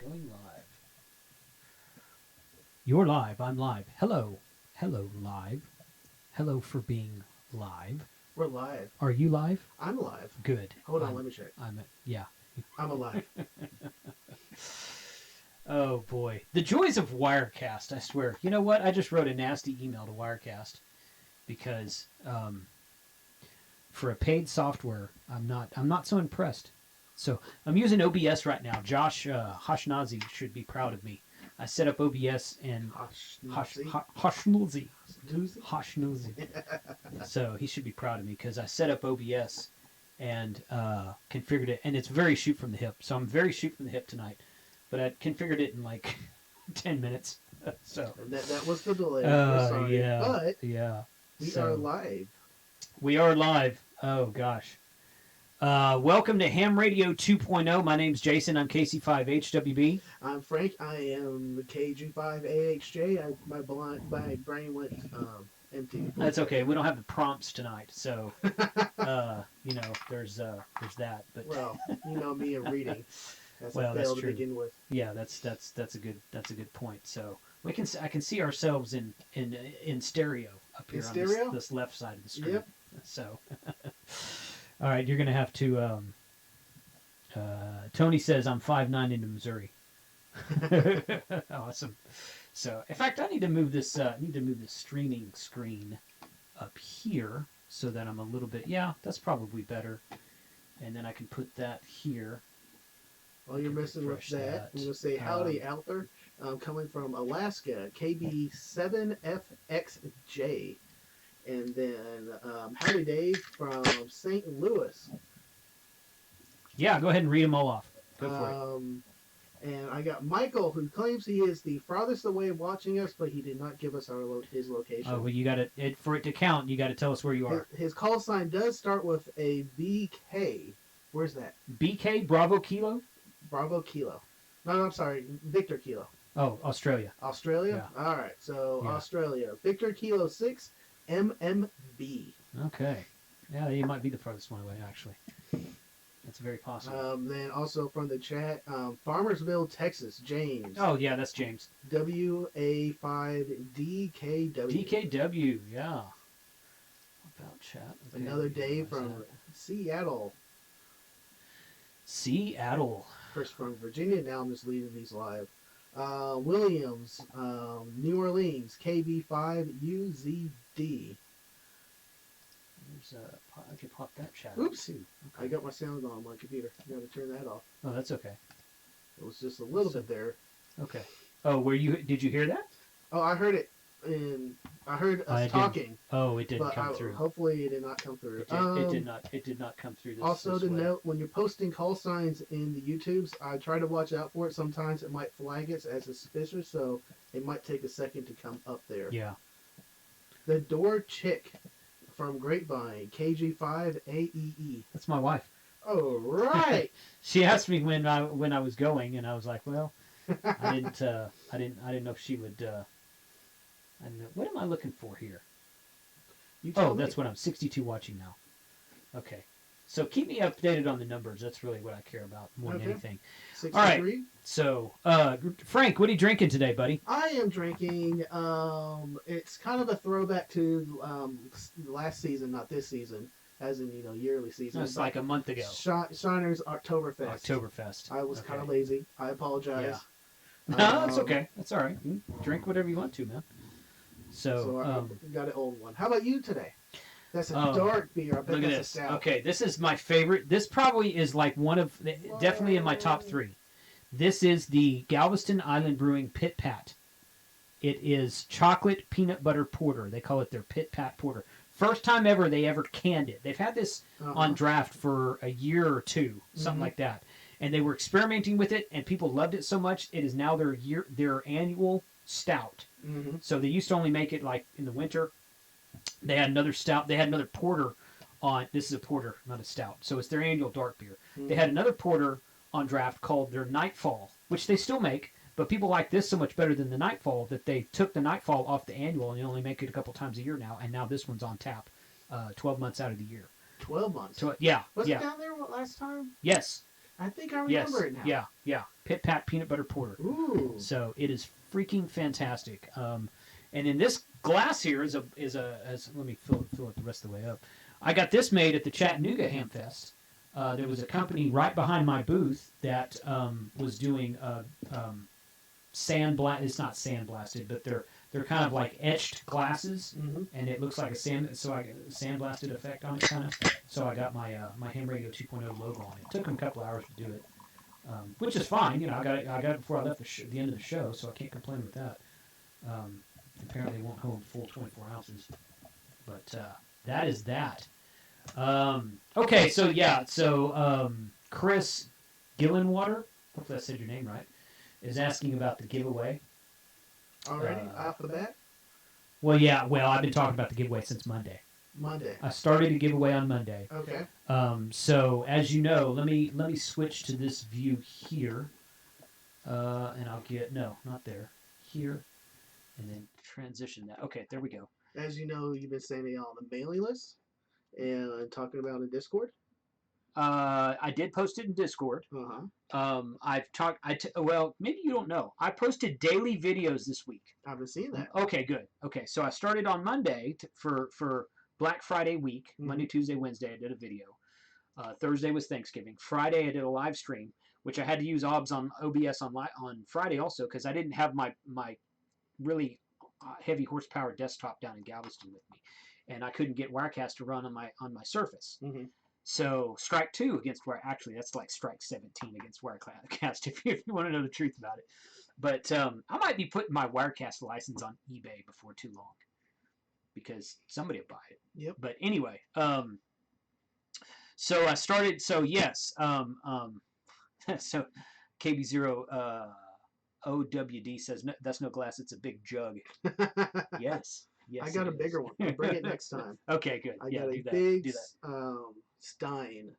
Going live. You're live. I'm live. Hello. Hello, live. Hello for being live. We're live. Are you live? I'm live. Good. Hold on, let me check. Yeah. I'm alive. Oh, boy. The joys of Wirecast, I swear. You know what? I just wrote a nasty email to Wirecast because for a paid software, I'm not so impressed. So I'm using OBS right now. Josh Hashnazi should be proud of me. I set up OBS and Hashnazi. So he should be proud of me because I set up OBS and configured it, and it's very shoot from the hip. So I'm very shoot from the hip tonight, but I configured it in like 10 minutes. So that was the delay. Sorry. Yeah, but yeah. We are live. We are live. Oh gosh. Welcome to Ham Radio 2.0. My name's Jason. I'm KC5HWB. I'm Frank. I am KG5AHJ. My brain went empty. That's okay. We don't have the prompts tonight, so there's that. But well, you know me and reading. That's well, a fail that's to true. begin with. Yeah, that's a good point. So I can see ourselves in stereo up here on this left side of the screen. Yep. So. All right, you're going to have to... Tony says I'm 5'9" into Missouri. Awesome. So, in fact, I need to move this streaming screen up here so that I'm a little bit... Yeah, that's probably better. And then I can put that here. While you're messing with that, I'm going to say howdy out there. Coming from Alaska, KB7FXJ. And then howdy Dave from St. Louis. Yeah, go ahead and read them all off. Go for it. And I got Michael, who claims he is the farthest away watching us, but he did not give us his location. Oh, well, you got to for it to count. You got to tell us where you are. His call sign does start with a BK. Where's that? BK Bravo Kilo. Bravo Kilo. No, I'm sorry, Victor Kilo. Oh, Australia. Australia. Yeah. All right, so yeah. Australia. Victor Kilo 6. MMB. Okay. Yeah, you might be the farthest one away, actually. That's very possible. Then also from the chat, Farmersville, Texas, James. Oh, yeah, that's James. WA5DKW. DKW, yeah. About chat. Okay. Another Dave from Seattle. Seattle. First from Virginia, now I'm just leaving these live. Williams, New Orleans, KB5UZD. I can pop that chat. Oops. Too. Okay. I got my sound on my computer. You got to turn that off. Oh, that's okay. It was just a little bit there. Okay. Oh, did you hear that? Oh, I heard it. I heard us talking. Oh, it didn't come through. Hopefully, it did not come through. It did not. It did not come through. Also, to note, when you're posting call signs in the YouTubes, I try to watch out for it. Sometimes it might flag it as suspicious, so it might take a second to come up there. Yeah. The Door Chick from Grapevine, KG5AEE. That's my wife. Oh, right. She asked me when I was going, and I was like, well, I didn't know if she would. I don't know. What am I looking for here? That's what I'm 62 watching now. Okay. So keep me updated on the numbers. That's really what I care about more than anything. 63. All right. So, Frank, what are you drinking today, buddy? I am drinking, it's kind of a throwback to last season, not this season, as in, yearly season. It's like a month ago. Shiner's Oktoberfest. Oktoberfest. I was kind of lazy. I apologize. Yeah. No, that's okay. That's all right. You can drink whatever you want to, man. So I got an old one. How about you today? That's a dark beer. I bet look at that's this. a stout. Okay, this is my favorite. This probably is like definitely in my top 3. This is the Galveston Island Brewing Pit Pat. It is chocolate peanut butter porter. They call it their Pit Pat porter. First time ever they ever canned it. They've had this on draft for a year or two, something like that. And they were experimenting with it, and people loved it so much. It is now their annual stout. Mm-hmm. So they used to only make it like in the winter. They had another stout. They had another porter on. This is a porter, not a stout. So it's their annual dark beer. Mm-hmm. They had another porter on draft called their Nightfall, which they still make. But people like this so much better than the Nightfall that they took the Nightfall off the annual and they only make it a couple times a year now. And now this one's on tap 12 months out of the year. 12 months? Yeah. Was it down there last time? Yes. I think I remember it now. Yeah. Pit Pat Peanut Butter Porter. Ooh. So it is freaking fantastic. And then this glass here is let me fill it the rest of the way up. I got this made at the Chattanooga Hamfest. There was a company right behind my booth that was doing it's not sandblasted, but they're kind of like etched glasses, and it looks like a sandblasted effect on it, kind of. So I got my my Ham Radio 2.0 logo on it. It took them a couple hours to do it, which is fine. You know, I got it before I left the end of the show, so I can't complain with that. Apparently, it won't hold full 24 ounces, but that is that. Okay, so Chris Gillenwater, hopefully I said your name right, is asking about the giveaway. Already? Off the bat? Well, yeah. Well, I've been talking about the giveaway since Monday. I started a giveaway on Monday. Okay. So as you know, let me switch to this view here, and I'll get not there, here, and then transition that. Okay, there we go. As you know, you've been sending on the mailing list and talking about in Discord. I did post it in Discord. Well, maybe you don't know. I posted daily videos this week. I haven't seen that. Okay, good. Okay, so I started on Monday for Black Friday week. Monday, Tuesday, Wednesday, I did a video. Thursday was Thanksgiving. Friday, I did a live stream, which I had to use OBS on Friday also because I didn't have my really heavy horsepower desktop down in Galveston with me, and I couldn't get Wirecast to run on my Surface. So strike 2 against actually that's like strike 17 against Wirecast if you want to know the truth about it. But I might be putting my Wirecast license on eBay before too long because somebody will buy it. Yep. But anyway, so I started. So yes, so KB0 OWD says no, that's no glass. It's a big jug. Yes. Yes, I got a bigger one. I'll bring it next time. Okay, good. I got a big Stein.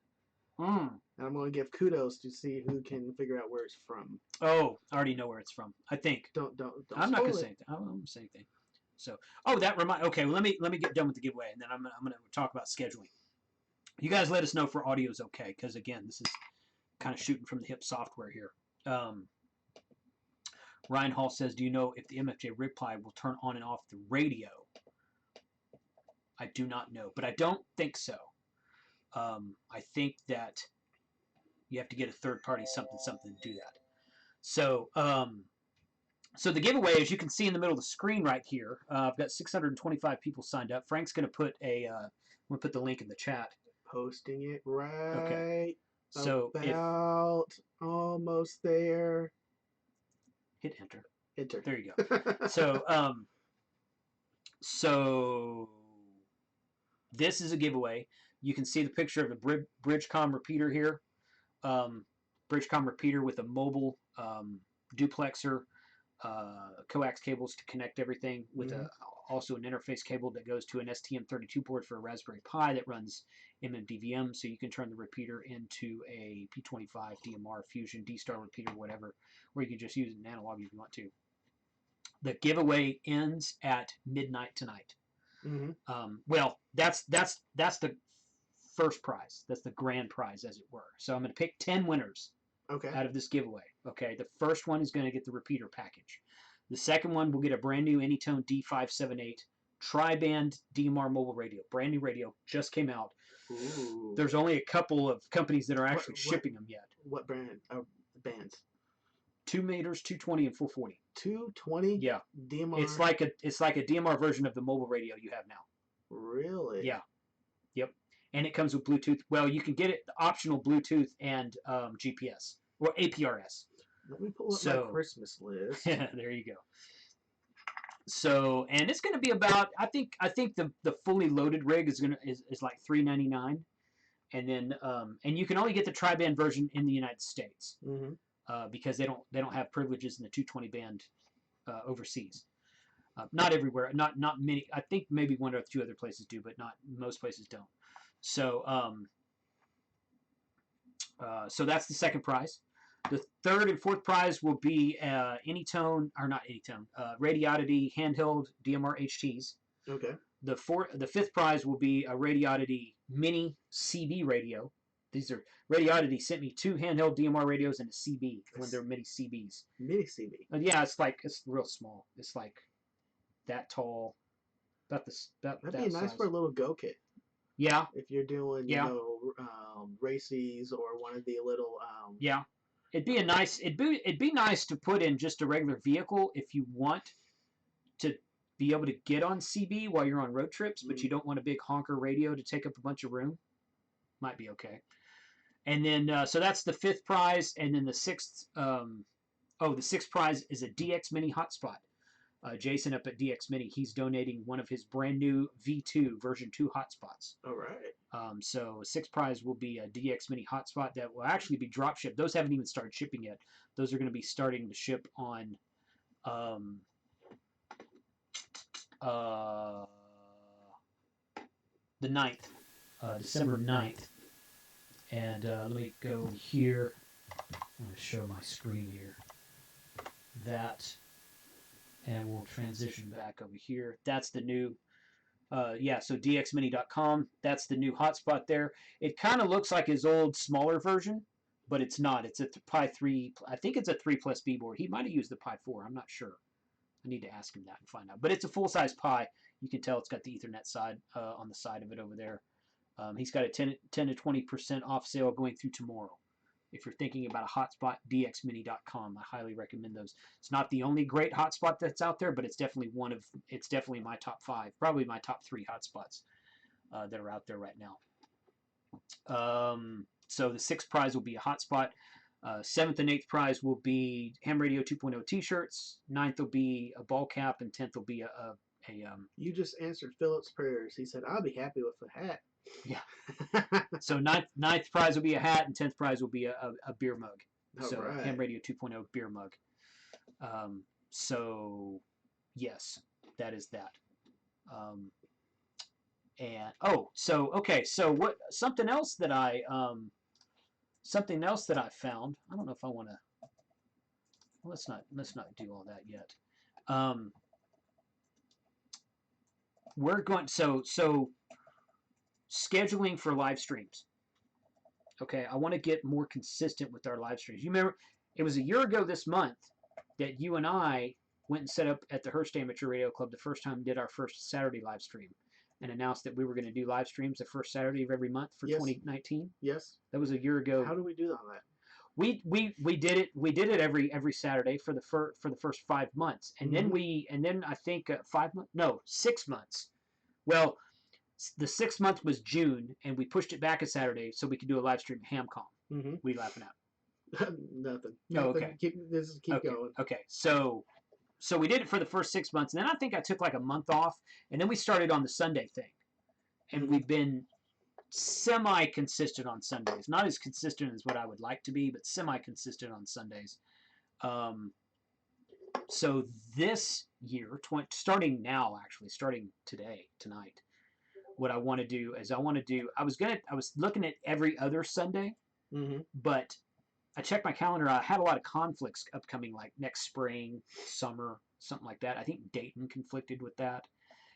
And I'm going to give kudos to see who can figure out where it's from. Oh, I already know where it's from. I think. Don't I'm not going to say anything. I won't say anything. So, okay, well, let me get done with the giveaway, and then I'm going to talk about scheduling. You guys let us know if audio is okay, because, again, this is kind of shooting from the hip software here. Ryan Hall says, do you know if the MFJ reply will turn on and off the radio? I do not know, but I don't think so. I think that you have to get a third party something to do that. So, so the giveaway, as you can see in the middle of the screen right here, I've got 625 people signed up. Frank's going to put the link in the chat. Posting it right. Okay. So about almost there. Hit enter. Enter. There you go. So this is a giveaway. You can see the picture of a Bridgecom repeater here. Bridgecom repeater with a mobile duplexer, coax cables to connect everything with also an interface cable that goes to an STM32 board for a Raspberry Pi that runs MMDVM, so you can turn the repeater into a P25 DMR Fusion D-Star repeater, whatever, or you can just use it in analog if you want to. The giveaway ends at midnight tonight. Well, that's the first prize. That's the grand prize, as it were. So I'm going to pick 10 winners out of this giveaway. Okay, the first one is going to get the repeater package. The second one will get a brand new Anytone D578 tri-band DMR mobile radio. Brand new radio, just came out. Ooh. There's only a couple of companies that are actually shipping them yet. What brand? Bands? 2 meters, 220, and 440. 220? Yeah. DMR? It's like a DMR version of the mobile radio you have now. Really? Yeah. Yep. And it comes with Bluetooth. Well, you can get it optional Bluetooth and GPS or APRS. Let me pull up my Christmas list. Yeah, there you go. So, and it's going to be about, I think the fully loaded rig is like $399, and then and you can only get the tri-band version in the United States because they don't have privileges in the 220 band overseas. Not everywhere, not many. I think maybe one or two other places do, but not most places don't. So so that's the second prize. The third and fourth prize will be Anytone, or not Anytone, Radioddity handheld DMR HTs. Okay. The fifth prize will be a Radioddity mini CB radio these are Radio Oddity sent me 2 handheld DMR radios and a CB, when they're mini CBs. Mini CB. Yeah, it's real small. It's like that tall, about this. That'd be nice size. for a little go kit. Yeah. If you're doing, races or one of the little. Yeah, it'd be nice to put in just a regular vehicle if you want to be able to get on CB while you're on road trips, but you don't want a big honker radio to take up a bunch of room. Might be okay. And then, so that's the 5th prize, and then the 6th, the 6th prize is a DX Mini hotspot. Jason up at DX Mini, he's donating one of his brand new V2 version 2 hotspots. All right. So 6th prize will be a DX Mini hotspot that will actually be drop shipped. Those haven't even started shipping yet. Those are going to be starting to ship on the 9th, December 9th. And let me go here. I'm going to show my screen here. That, and we'll transition back over here. That's the new, so dxmini.com. That's the new hotspot there. It kind of looks like his old, smaller version, but it's not. It's a Pi 3. I think it's a 3+B board. He might have used the Pi 4. I'm not sure. I need to ask him that and find out. But it's a full-size Pi. You can tell it's got the Ethernet side on the side of it over there. He's got a 10 to 20% off sale going through tomorrow. If you're thinking about a hotspot, dxmini.com. I highly recommend those. It's not the only great hotspot that's out there, but it's definitely my top 5, probably my top 3 hotspots that are out there right now. So the 6th prize will be a hotspot. 7th and 8th prize will be Ham Radio 2.0 t-shirts. 9th will be a ball cap, and 10th will be a You just answered Philip's prayers. He said, "I'll be happy with a hat." Yeah. So 9th prize will be a hat, and 10th prize will be a beer mug. So right. Ham Radio 2.0 beer mug. So yes, that is that. So what? Something else that I found. I don't know if I want to. Let's not do all that yet. We're going so scheduling for live streams. Okay, I want to get more consistent with our live streams. You remember, it was a year ago this month that you and I went and set up at the Hearst Amateur Radio Club the first time, did our first Saturday live stream, and announced that we were going to do live streams the first Saturday of every month for 2019. Yes. That was a year ago. How do we do that? We did it. We did it every Saturday for the first 5 months, and then I think 6 months. Well, the 6th month was June, and we pushed it back a Saturday so we could do a live stream HamCom. Mm-hmm. What are you laughing at? Nothing. No, okay. Keep going. Okay, so we did it for the first 6 months, and then I think I took like a month off, and then we started on the Sunday thing, and we've been semi-consistent on Sundays. Not as consistent as what I would like to be, but semi-consistent on Sundays. So this year, starting tonight, what I want to do is I was looking at every other Sunday, but I checked my calendar. I had a lot of conflicts upcoming, like next spring, summer, something like that. I think Dayton conflicted with that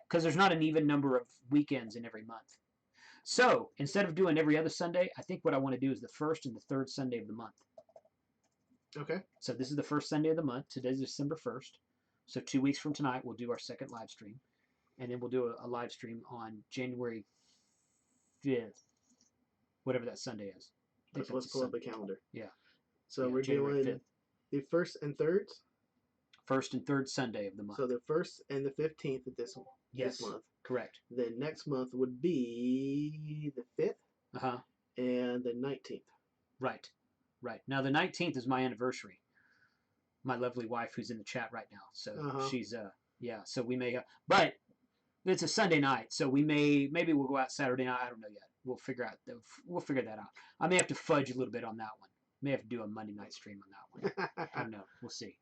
because there's not an even number of weekends in every month. So instead of doing every other Sunday, I think what I want to do is the 1st and the 3rd Sunday of the month. Okay. So this is the 1st Sunday of the month. Today's December 1st. So 2 weeks from tonight, we'll do our 2nd live stream. And then we'll do a live stream on January 5th, whatever that Sunday is. Let's pull up the calendar. Yeah. So we're January doing 5th. The 1st and 3rd? 1st and 3rd Sunday of the month. So the 1st and the 15th of this month. Correct. Then next month would be the 5th and the 19th. Right. Now the 19th is my anniversary. My lovely wife who's in the chat right now. So she's, so we may, but it's a Sunday night, so maybe we'll go out Saturday night. I don't know yet. We'll figure that out. I may have to fudge a little bit on that one. May have to do a Monday night stream on that one. I don't know. We'll see.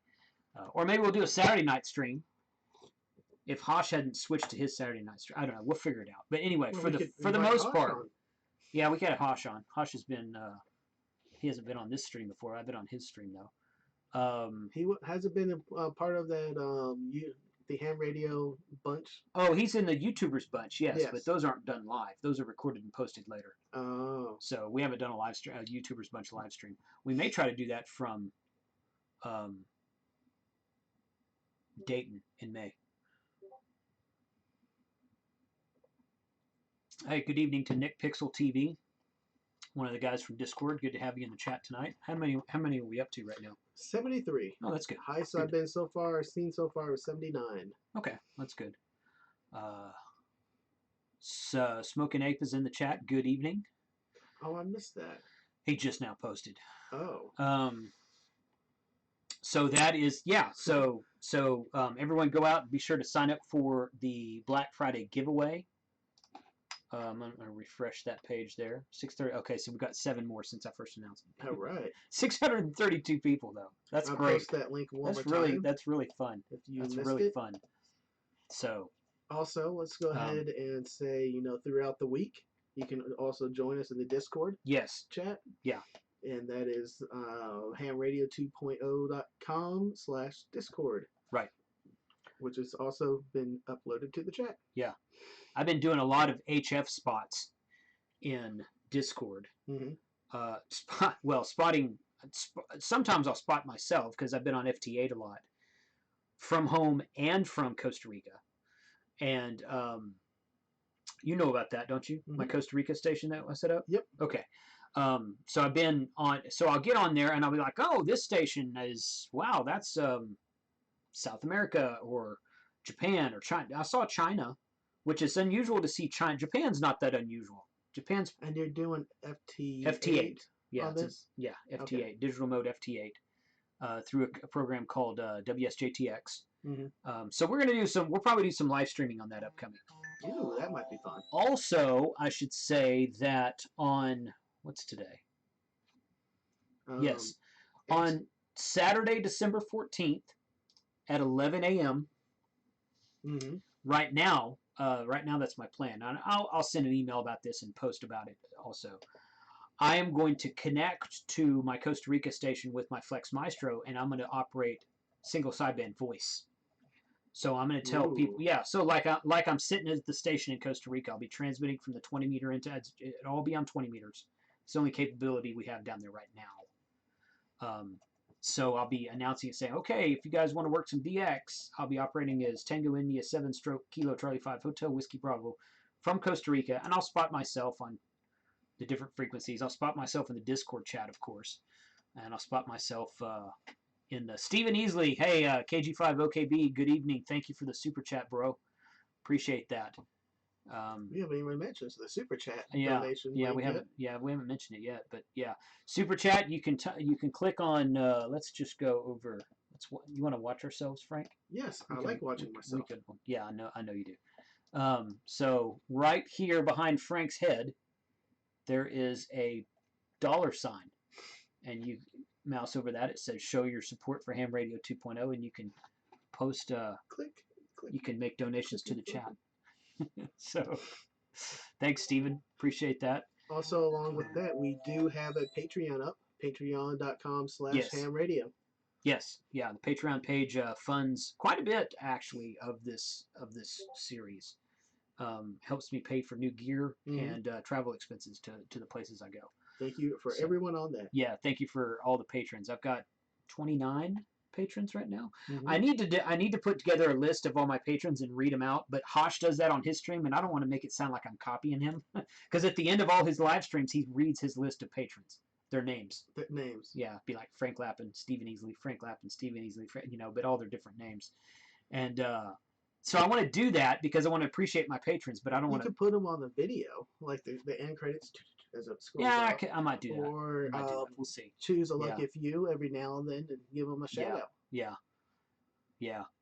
Or maybe we'll do a Saturday night stream. If Hosh hadn't switched to his Saturday night stream, I don't know. We'll figure it out. But anyway, for the most part, yeah, we got Hosh on. Hosh has been he hasn't been on this stream before. I've been on his stream though. He hasn't been a part of that the ham radio bunch. Oh, he's in the YouTubers bunch, yes, Yes. but those aren't done live. Those are recorded and posted later. Oh. So we haven't done a live stream, a YouTubers bunch live stream. We may try to do that from Dayton in May. Hey, good evening to Nick Pixel TV, one of the guys from Discord. Good to have you in the chat tonight. How many are we up to right now? 73. Oh, that's good. Highest I've been so far, seen so far, is 79. Okay, that's good. Smoking Ape is in the chat. Good evening. Oh, I missed that. He just now posted. Oh. So that is, yeah. So everyone go out and be sure to sign up for the Black Friday giveaway. I'm going to refresh that page there. 630. Okay, so we've got 7 more since I first announced it. All right. 632 people, though. That's I'll great. post that link one That's more time. That's really fun. If you That's missed really it. fun. So. Also, let's go ahead and say, you know, throughout the week, you can also join us in the Discord chat. Yeah. And that is hamradio2.0.com/Discord. Right. Which has also been uploaded to the chat. Yeah. I've been doing a lot of HF spots in Discord. Mm-hmm. Spotting. Sometimes I'll spot myself because I've been on FT8 a lot, from home and from Costa Rica, and you know about that, don't you? Mm-hmm. My Costa Rica station that I set up. Yep. Okay. So I've been on. So I'll get on there and I'll be like, oh, this station is wow, that's South America or Japan or China. I saw China, which is unusual to see China. Japan's not that unusual. Japan's and you're doing FT8. FT8. Yeah, on this? FT8, okay. digital mode FT8, through a program called WSJTX. Mm-hmm. So we're gonna do we'll probably do some live streaming on that upcoming. Ooh, that might be fun. Also, I should say that on what's today? Yes, on Saturday, December 14th at 11 a.m. Mm-hmm. Right now, that's my plan. I'll send an email about this and post about it also. I am going to connect to my Costa Rica station with my Flex Maestro, and I'm going to operate single sideband voice. So I'm going to tell people, yeah. So like I'm sitting at the station in Costa Rica, I'll be transmitting from the 20 meter into it'll all be on 20 meters. It's the only capability we have down there right now. So I'll be announcing and saying, okay, if you guys want to work some DX, I'll be operating as Tango India 7 Kilo Charlie 5 Hotel Whiskey Bravo from Costa Rica, and I'll spot myself on the different frequencies. I'll spot myself in the Discord chat, of course, and I'll spot myself in the Stephen Easley. Hey, KG5OKB, good evening. Thank you for the super chat, bro. Appreciate that. We haven't even mentioned the super chat donation. Yeah, we haven't. Yeah, we haven't mentioned it yet, but yeah, super chat. You can click on. Let's just go over. You want to watch ourselves, Frank? Yes, I like watching myself. Yeah, I know you do. So right here behind Frank's head, there is a $, and you mouse over that. It says "Show your support for Ham Radio 2.0," and you can post. Click. You can make donations to the chat. So, thanks, Stephen. Appreciate that. Also, along with that, we do have a Patreon up, patreon.com/hamradio. Yes, yeah, the Patreon page funds quite a bit actually of this series. Helps me pay for new gear and travel expenses to the places I go. Thank you for everyone on that. Yeah, thank you for all the patrons. I've got 29 patrons right now. Mm-hmm. I need to put together a list of all my patrons and read them out, but Hosh does that on his stream, and I don't want to make it sound like I'm copying him, because at the end of all his live streams, he reads his list of patrons, their names. Yeah, be like Frank Lappin, Stephen Easley, Frank Lappin, Stephen Easley, but all their different names. And so I want to do that because I want to appreciate my patrons, but I don't want to. You could put them on the video, like the end credits as it scrolls off. I might do that. Or we'll see. Choose a lucky few every now and then and give them a shout out. Yeah.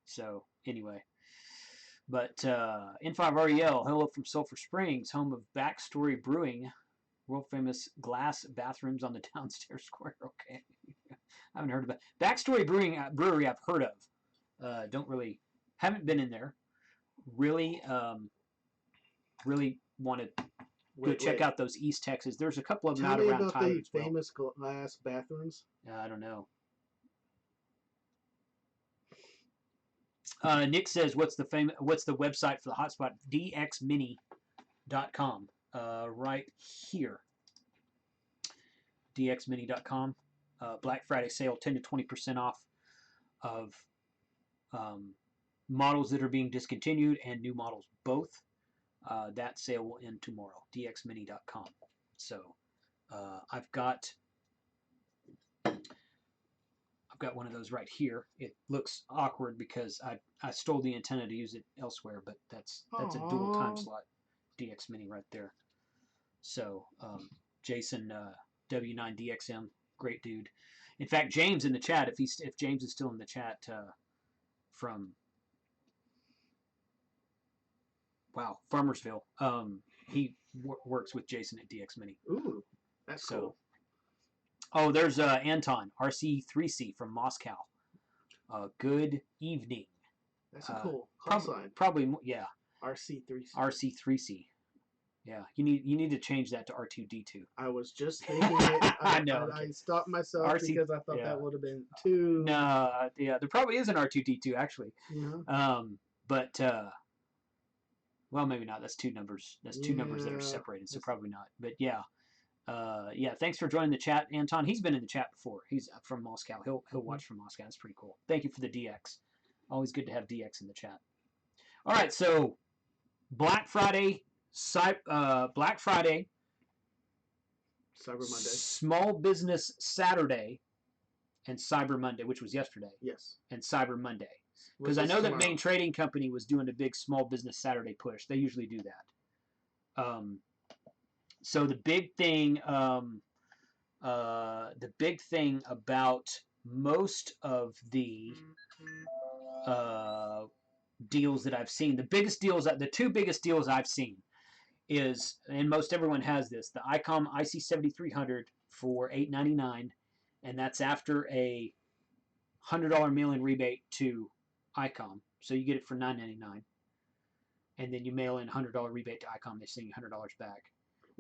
So anyway, but N5REL, hello from Sulphur Springs, home of Backstory Brewing, world famous glass bathrooms on the downstairs square. Okay, I haven't heard of that. Backstory Brewery I've heard of. Haven't been in there. Really want to go check out those East Texas. There's a couple of them out around Tyler as well. Famous glass bathrooms. I don't know. Nick says, what's the website for the hotspot? dxmini.com. Right here. dxmini.com. Black Friday sale, 10 to 20% off of models that are being discontinued and new models both. That sale will end tomorrow. dxmini.com. So I've got one of those right here. It looks awkward because I stole the antenna to use it elsewhere, but that's a dual time slot DX Mini right there. So Jason W9DXM, great dude. In fact, James in the chat, if James is still in the chat from Farmersville, he works with Jason at DX Mini. Ooh, that's cool. Oh, there's Anton, RC3C from Moscow. Good evening. That's a cool call sign. Probably, yeah. RC3C. RC3C. Yeah, you need to change that to R2D2. I was just thinking it. I know. I stopped myself because I thought that would have been too. No, yeah, there probably is an R2D2 actually. Yeah. But well, maybe not. That's two numbers. That's two numbers that are separated, so probably not. But yeah. Yeah, thanks for joining the chat, Anton. He's been in the chat before. He's from Moscow. He'll watch from Moscow. That's pretty cool. Thank you for the DX. Always good to have DX in the chat. All right, so Black Friday, Cyber Monday, Small Business Saturday, and Cyber Monday, which was yesterday. Yes. And Cyber Monday, because I know that Main Trading Company was doing a big Small Business Saturday push. They usually do that. So the big thing about most of the deals that I've seen, the two biggest deals I've seen is, and most everyone has this, the ICOM IC7300 for $899, and that's after a $100 mail-in rebate to ICOM, so you get it for $999, and then you mail in a $100 rebate to ICOM, they send you $100 back.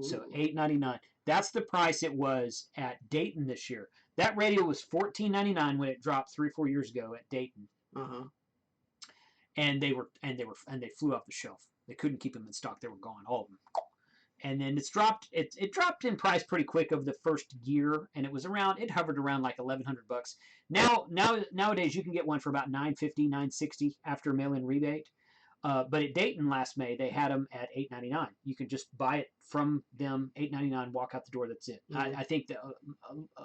So $899. That's the price it was at Dayton this year. That radio was $14.99 when it dropped 3 or 4 years ago at Dayton. And they flew off the shelf. They couldn't keep them in stock. They were gone, all of them. And then it dropped in price pretty quick over the first year, and it hovered around like $1,100. Nowadays you can get one for about $950, $960 after a mail-in rebate. But at Dayton last May, they had them at $899. You can just buy it from them, $899, walk out the door. That's it. I think that a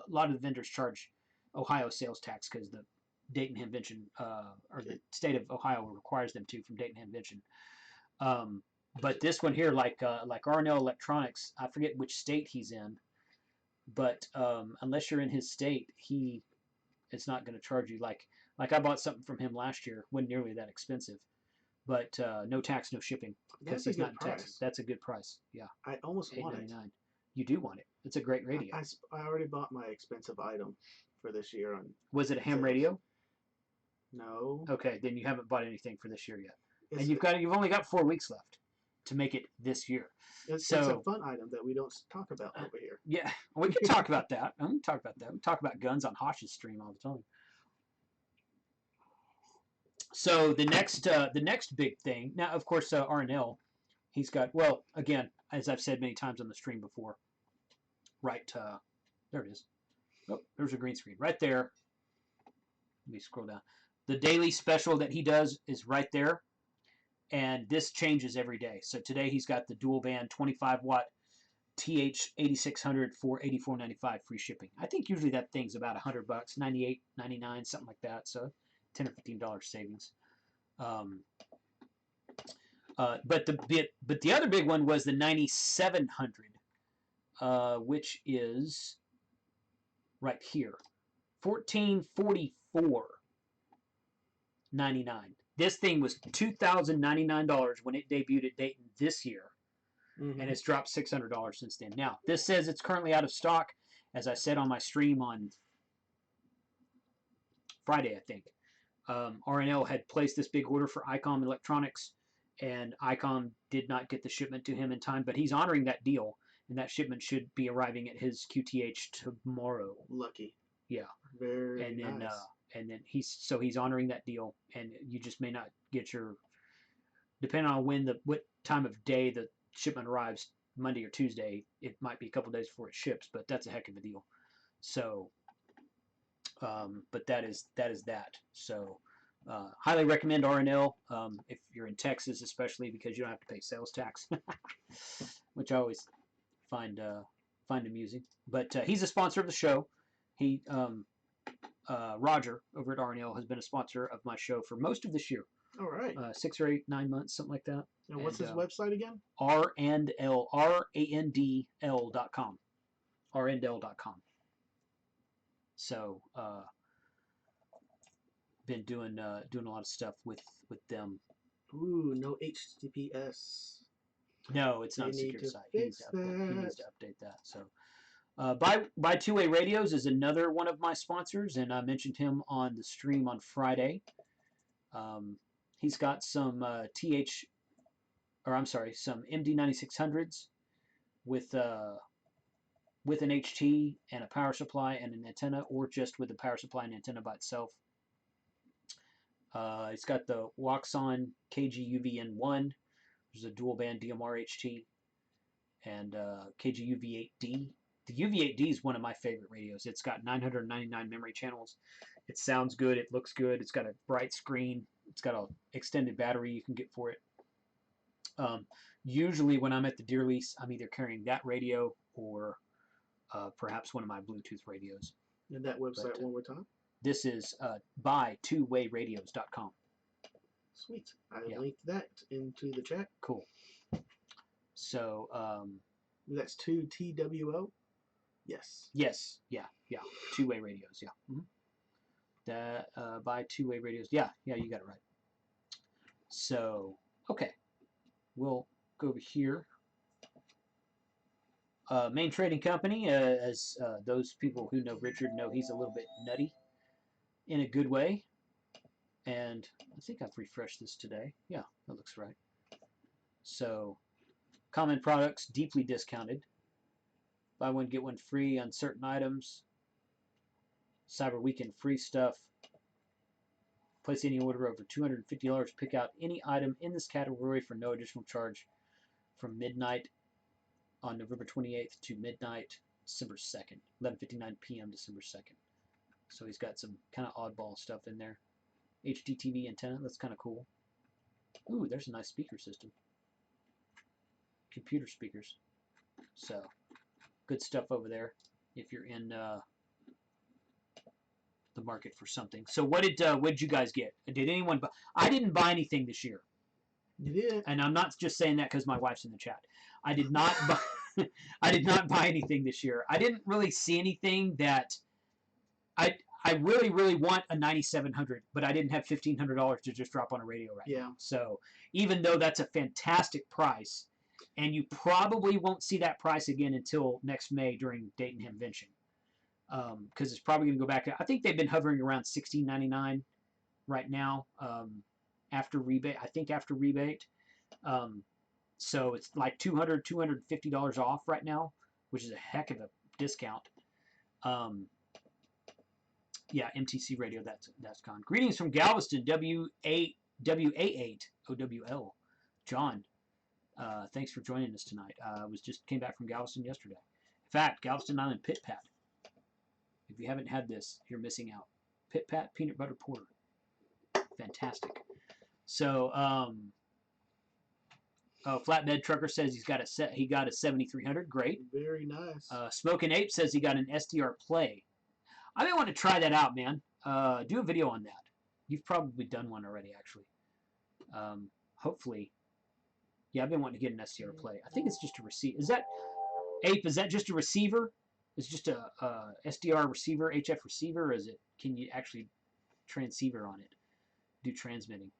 lot of the vendors charge Ohio sales tax because the Dayton Hamvention, or the state of Ohio requires them to from Dayton Hamvention. But this one here, like R&L Electronics, I forget which state he's in, but unless you're in his state, it's not going to charge you. Like I bought something from him last year, wasn't nearly that expensive. But no tax, no shipping, because he's not in Texas. That's a good price. Yeah. I almost want it. You do want it. It's a great radio. I already bought my expensive item for this year. Was it a ham radio? No. Okay, then you haven't bought anything for this year yet, and you've only got 4 weeks left to make it this year. It's a fun item that we don't talk about over here. Yeah, we can talk about that. I'm going to talk about that. We talk about guns on Hosh's stream all the time. So the next big thing, now of course R&L, he's got, well, again, as I've said many times on the stream before, right, there it is. Oh, there's a green screen right there. Let me scroll down. The daily special that he does is right there, and this changes every day. So today he's got the dual band 25 watt TH8600 for $84.95 free shipping. I think usually that thing's about $100, $98.99, something like that. So $10 or $15 savings. But the other big one was the 9700, which is right here, $1444.99. This thing was $2,099 when it debuted at Dayton this year, and it's dropped $600 since then. Now this says it's currently out of stock, as I said on my stream on Friday, I think. R&L had placed this big order for ICOM Electronics, and ICOM did not get the shipment to him in time, but he's honoring that deal, and that shipment should be arriving at his QTH tomorrow. Lucky. Yeah. Very and then, nice. and then he's honoring that deal, and you just may not get your, depending on what time of day the shipment arrives, Monday or Tuesday, it might be a couple days before it ships, but that's a heck of a deal. So, but that is that. So, highly recommend RNL if you're in Texas, especially because you don't have to pay sales tax, which I always find amusing. But he's a sponsor of the show. He Roger over at RNL has been a sponsor of my show for most of this year. All right. 6 or 8, 9 months, something like that. And what's his website again? RandL.com. RandL.com. So, been doing a lot of stuff with them. Ooh, no HTTPS. No, it's not a secure site. He needs to update that. So, by Two-Way Radios is another one of my sponsors, and I mentioned him on the stream on Friday. He's got some some MD9600s with an HT and a power supply and an antenna, or just with a power supply and antenna by itself. It's got the Waxon KG-UVN1, which is a dual band DMR HT, and KG-UV8D. The UV8D is one of my favorite radios. It's got 999 memory channels. It sounds good. It looks good. It's got a bright screen. It's got an extended battery you can get for it. Usually when I'm at the deer lease, I'm either carrying that radio or perhaps one of my Bluetooth radios. And that website one more time? This is bytwowayradios.com. Sweet. I linked that into the chat. Cool. So that's 2TWO? Yes. Yes. Yeah. Two-way radios. Yeah. Mm-hmm. That by Two-Way Radios. Yeah. You got it right. So okay, we'll go over here. Main trading company, as those people who know Richard know, he's a little bit nutty in a good way. And I think I've refreshed this today. Yeah, that looks right. So, common products, deeply discounted. Buy one, get one free on certain items. Cyber Weekend free stuff. Place any order over $250. Pick out any item in this category for no additional charge from midnight on November 28th to midnight December 2nd. 11:59 p.m. December 2nd. So he's got some kind of oddball stuff in there. HDTV antenna, that's kind of cool. Ooh, there's a nice speaker system. Computer speakers. So, good stuff over there if you're in the market for something. So what did you guys get? Did anyone buy? I didn't buy anything this year. You did? And I'm not just saying that because my wife's in the chat. I did not buy I did not buy anything this year. I didn't really see anything that I really, really want a 9700, but I didn't have $1,500 to just drop on a radio right now. So even though that's a fantastic price, and you probably won't see that price again until next May during Dayton Hamvention, because it's probably going to go back. I think they've been hovering around $16.99 right now after rebate. I think after rebate. So it's like $200, $250 off right now, which is a heck of a discount. Yeah, MTC radio, that's gone. Greetings from Galveston, WA8 OWL. John, thanks for joining us tonight. I came back from Galveston yesterday. In fact, Galveston Island Pit Pat. If you haven't had this, you're missing out. Pit Pat peanut butter porter. Fantastic. So, Flatbed Trucker says he got a 7300. Great. Very nice. Smoking Ape says he got an SDR Play. I may want to try that out, man. Do a video on that. You've probably done one already, actually. Hopefully. Yeah, I've been wanting to get an SDR Play. I think it's just a receiver. Is that just a receiver? It's just a SDR receiver, HF receiver, or can you actually transceiver on it? Do transmitting.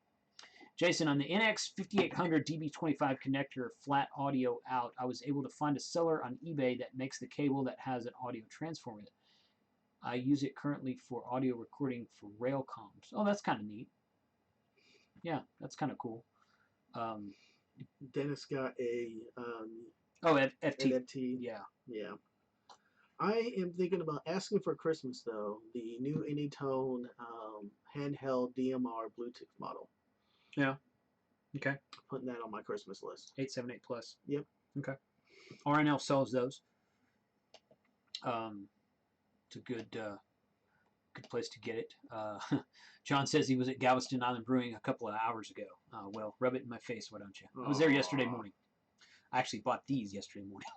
Jason, on the NX 5800 DB25 connector flat audio out, I was able to find a seller on eBay that makes the cable that has an audio transformer in it. I use it currently for audio recording for rail comms. Oh, that's kind of neat. Yeah, that's kind of cool. Dennis got a FT. Yeah. I am thinking about asking for Christmas though the new Anytone handheld DMR Bluetooth model. Yeah. Okay. Putting that on my Christmas list. 878 Plus. Yep. Okay. RNL sells those. It's a good place to get it. John says he was at Galveston Island Brewing a couple of hours ago. Well, rub it in my face, why don't you? I was there yesterday morning. I actually bought these yesterday morning.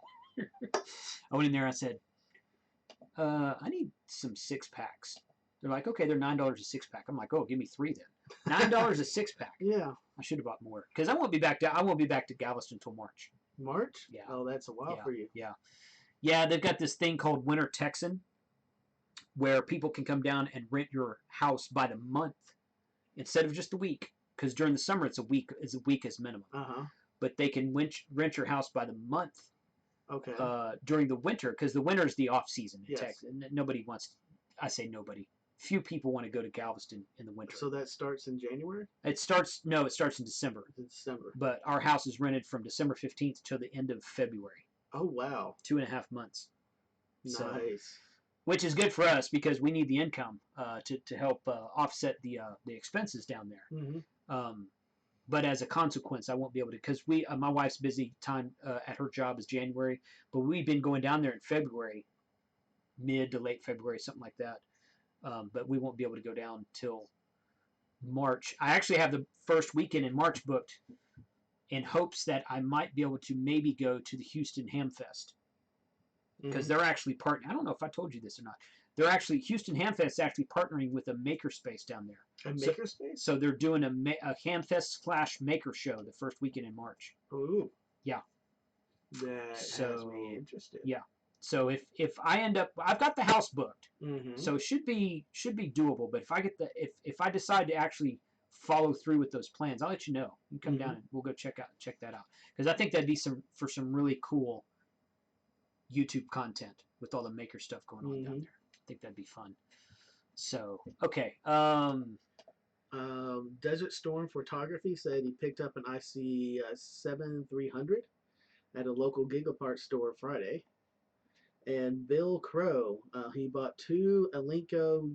I went in there and I said, I need some 6-packs. They're like, okay, they're $9 a 6-pack. I'm like, oh, give me 3 then. $9 a 6-pack. Yeah. I should have bought more because I won't be back to Galveston until March. March? Yeah. Oh, that's a while for you. Yeah. Yeah, they've got this thing called Winter Texan where people can come down and rent your house by the month instead of just a week. Because during the summer it's a week as minimum. But they can rent your house by the month. Okay. During the winter, because the winter is the off season in Yes. Texas. Nobody wants. I say nobody. Few people want to go to Galveston in the winter. So that starts in January? It starts in December. December. But our house is rented from December 15th till the end of February. Oh, wow. 2.5 months. Nice. So, which is good for us because we need the income to help offset the expenses down there. Mm-hmm. But as a consequence, I won't be able to because my wife's busy time at her job is January, but we've been going down there in February, mid to late February, something like that. But we won't be able to go down till March. I actually have the first weekend in March booked in hopes that I might be able to maybe go to the Houston Ham Fest. Because they're actually partnering. I don't know if I told you this or not. Houston Ham Fest is actually partnering with a makerspace down there. A makerspace? So they're doing a Ham Fest / maker show the first weekend in March. Ooh. Yeah. That has me interested. Yeah. So if I end up, I've got the house booked, Mm-hmm. so it should be doable. But if I get if I decide to actually follow through with those plans, I'll let you know. You can come down and we'll go check that out because I think that'd be some really cool YouTube content with all the maker stuff going on down there. I think that'd be fun. So okay. Desert Storm Photography said he picked up an IC 7300 at a local Gigapart store Friday. And Bill Crow, he bought 2 Alinco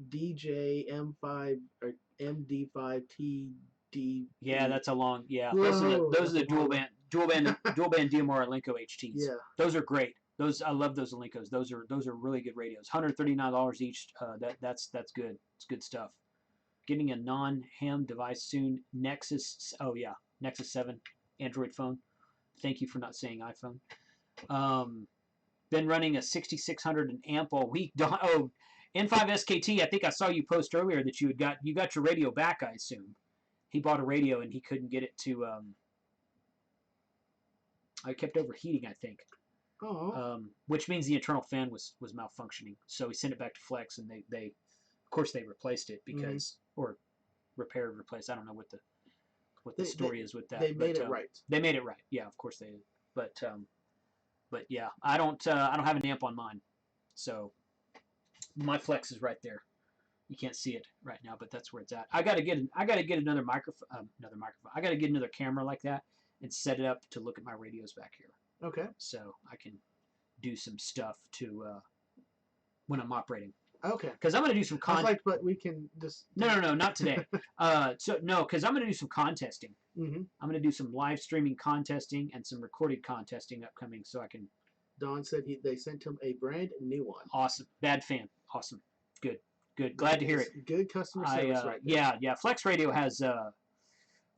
DJ M5 or MD5 TD. Yeah, that's a long. Yeah, Whoa, those are the dual band DMR Alinco HTs. Yeah, those are great. I love those Alincos. Those are really good radios. $139 each. That's good. It's good stuff. Getting a non-ham device soon. Nexus 7 Android phone. Thank you for not saying iPhone. Been running a 6600 and amp all week. N5 SKT. I think I saw you post earlier that you got your radio back. I assume he bought a radio and he couldn't get it to. I kept overheating. I think. oh, Which means the internal fan was malfunctioning. So he sent it back to Flex, and they of course they replaced it because or replaced. I don't know what the story is with that. They made it right. They made it right. Yeah, of course they did. But yeah, I don't have an amp on mine, so my Flex is right there. You can't see it right now, but that's where it's at. I gotta get another microphone. I gotta get another camera like that and set it up to look at my radios back here. Okay. So I can do some stuff to when I'm operating. Okay. Because I'm going to do some content. But we can just. No, not today. Because I'm going to do some contesting. Mm-hmm. I'm going to do some live streaming contesting and some recorded contesting upcoming, so I can. Don said they sent him a brand new one. Awesome. Bad fan. Awesome. Good. Glad to hear it. Good customer service right there. Yeah. Flex Radio has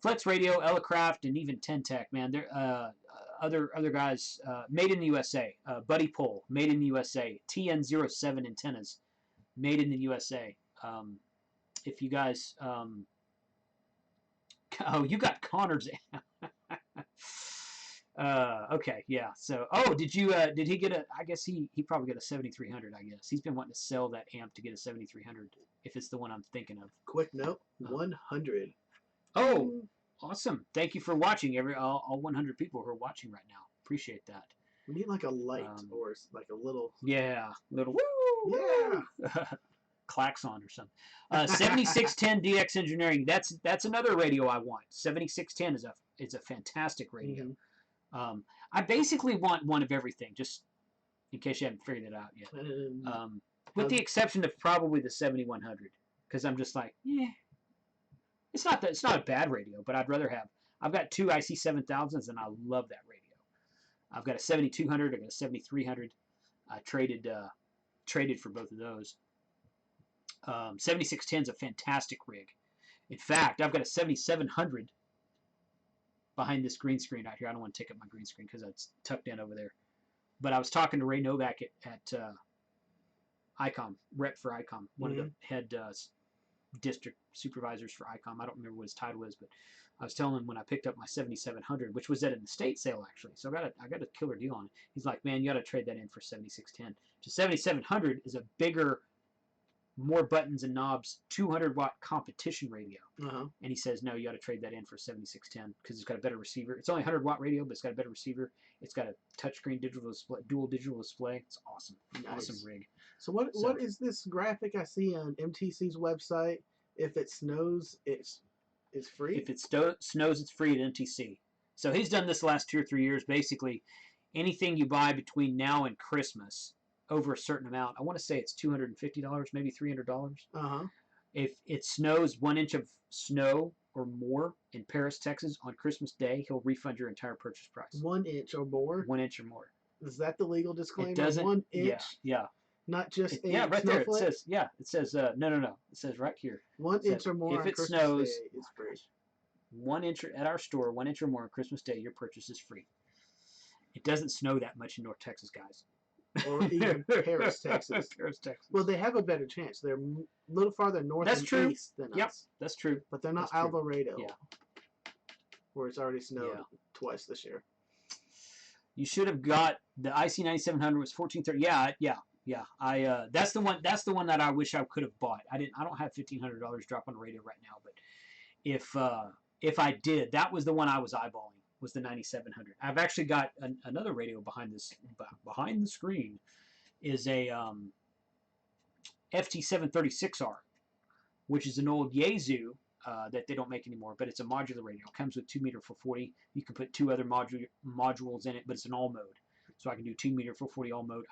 Flex Radio, Elecraft, and even Tentec. Man, they're other guys. Made in the USA. Buddy Pole. Made in the USA. TN07 antennas. Made in the USA. If you guys, you got Connor's. Okay, yeah. So, did he get a? I guess he probably got a 7300. I guess he's been wanting to sell that amp to get a 7300. If it's the one I'm thinking of. Quick note: 100. Oh, awesome! Thank you for watching, all 100 people who are watching right now. Appreciate that. We need like a light or like a little. Yeah, little. Woo! Yeah. Klaxon or something. 7610 DX Engineering. That's another radio I want. 7610 is a fantastic radio. Mm-hmm. I basically want one of everything, just in case you haven't figured it out yet. With the exception of probably the 7100. because I'm just like, it's not a bad radio, but I'd rather have. I've got two IC 7000s, and I love that radio. I've got a 7200, I got a 7300. I traded for both of those. 7610 is a fantastic rig. In fact, I've got a 7700 behind this green screen out here. I don't want to take up my green screen because it's tucked in over there. But I was talking to Ray Novak at ICOM, rep for ICOM, one of the head district supervisors for ICOM. I don't remember what his title is, but I was telling him when I picked up my 7700, which was at an estate sale actually. So I got a killer deal on it. He's like, man, you got to trade that in for 7610. So 7700 is a bigger, more buttons and knobs, 200-watt competition radio. And he says, no, you got to trade that in for 7610 because it's got a better receiver. It's only a 100-watt radio, but it's got a better receiver. It's got a touchscreen digital display, dual digital display. It's awesome. Nice. Awesome rig. So what is this graphic I see on MTC's website? If it snows, it's free? If it snows, it's free at MTC. So he's done this the last 2 or 3 years. Basically, anything you buy between now and Christmas over a certain amount, I want to say it's $250, maybe $300. If it snows 1 inch of snow or more in Paris, Texas on Christmas Day, he'll refund your entire purchase price. 1 inch or more? 1 inch or more. Is that the legal disclaimer? It doesn't. 1 inch? Yeah. Not just right there. It says, it says, no. It says right here. 1 inch or more if on it Christmas snows, Day is free. 1 inch at our store, 1 inch or more on Christmas Day, your purchase is free. It doesn't snow that much in North Texas, guys. Or even Paris, Texas. Paris, Texas. Well, they have a better chance. They're a little farther north and east than us. That's true. But they're not Alvarado, where it's already snowed twice this year. You should have got the IC 9700 was $1,430. Yeah. That's the one. That's the one that I wish I could have bought. I don't have $1,500 drop on the radio right now, but if I did, that was the one I was eyeballing. Was the 9700. I've actually got another radio behind the screen is a FT736R, which is an old Yaesu that they don't make anymore, but it's a modular radio. It comes with 2 meter 440. You can put 2 other modules in it, but it's an all mode. So I can do 2 meter 440 all mode.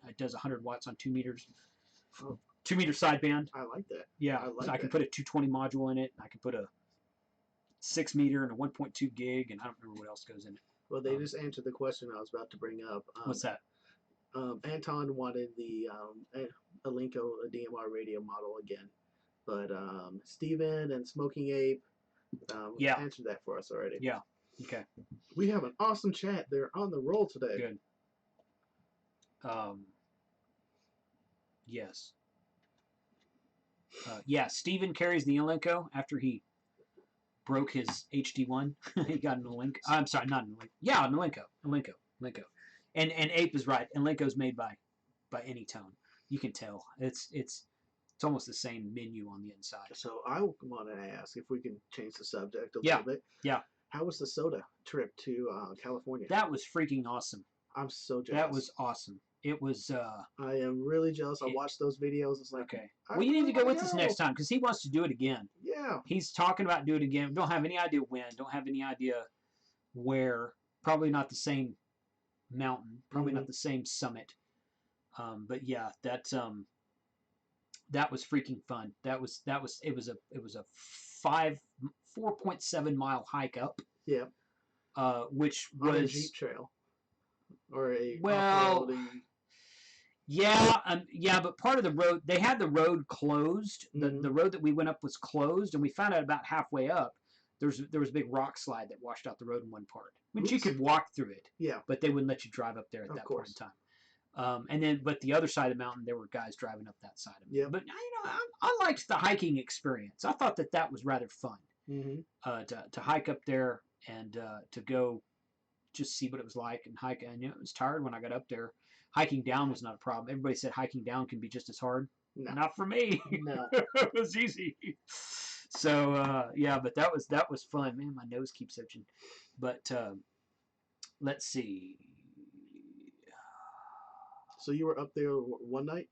It does 100 watts on 2 meters. 2 meter sideband. I like that. Yeah, I can put a 220 module in it. I can put a 6 meter and a 1.2 gig, and I don't remember what else goes in it. Well, they just answered the question I was about to bring up. What's that? Anton wanted the Alinco DMR radio model again, but Steven and Smoking Ape answered that for us already. Yeah. Okay. We have an awesome chat. They're on the roll today. Good. Yes. Steven carries the Alinco after he broke his HD1. He got an Alinco. I'm sorry, not an Alinco. Yeah, an Alinco. And Ape is right. Alinco's made by Anytone. You can tell. It's almost the same menu on the inside. So I want to ask if we can change the subject a little bit. Yeah. How was the soda trip to California? That was freaking awesome. I'm so jealous. That was awesome. It was. I am really jealous. I watched those videos. It's like, okay. Well, you need to go with us next time because he wants to do it again. Yeah. He's talking about doing it again. Don't have any idea when. Don't have any idea where. Probably not the same mountain. Probably not the same summit. But yeah, that was freaking fun. It was a 4.7 mile hike up. Yeah. Which on was a Jeep trail. Or a off-roading. Yeah, but part of the road, they had the road closed. The road that we went up was closed, and we found out about halfway up, there was a big rock slide that washed out the road in one part, which you could walk through it. Yeah. But they wouldn't let you drive up there at that point in time. But the other side of the mountain, there were guys driving up that side of it. Yeah. But I liked the hiking experience. I thought that was rather fun. To hike up there and to go just see what it was like and hike. And it was tired when I got up there. Hiking down was not a problem. Everybody said hiking down can be just as hard. No. Not for me. No. It was easy. So but that was fun. Man, my nose keeps itching. But let's see. So you were up there one night?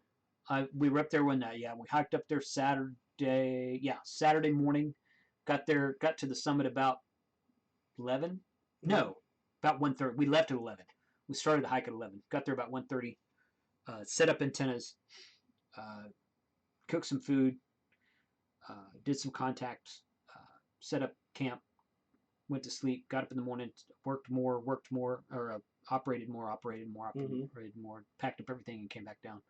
We were up there one night. Yeah, we hiked up there Saturday. Yeah, Saturday morning. Got to the summit about 11. No, about 1:30. We left at 11. We started the hike at 11. Got there about 1:30. Set up antennas. Cooked some food. did some contacts, set up camp, went to sleep, got up in the morning, worked more, or operated more, packed up everything and came back down.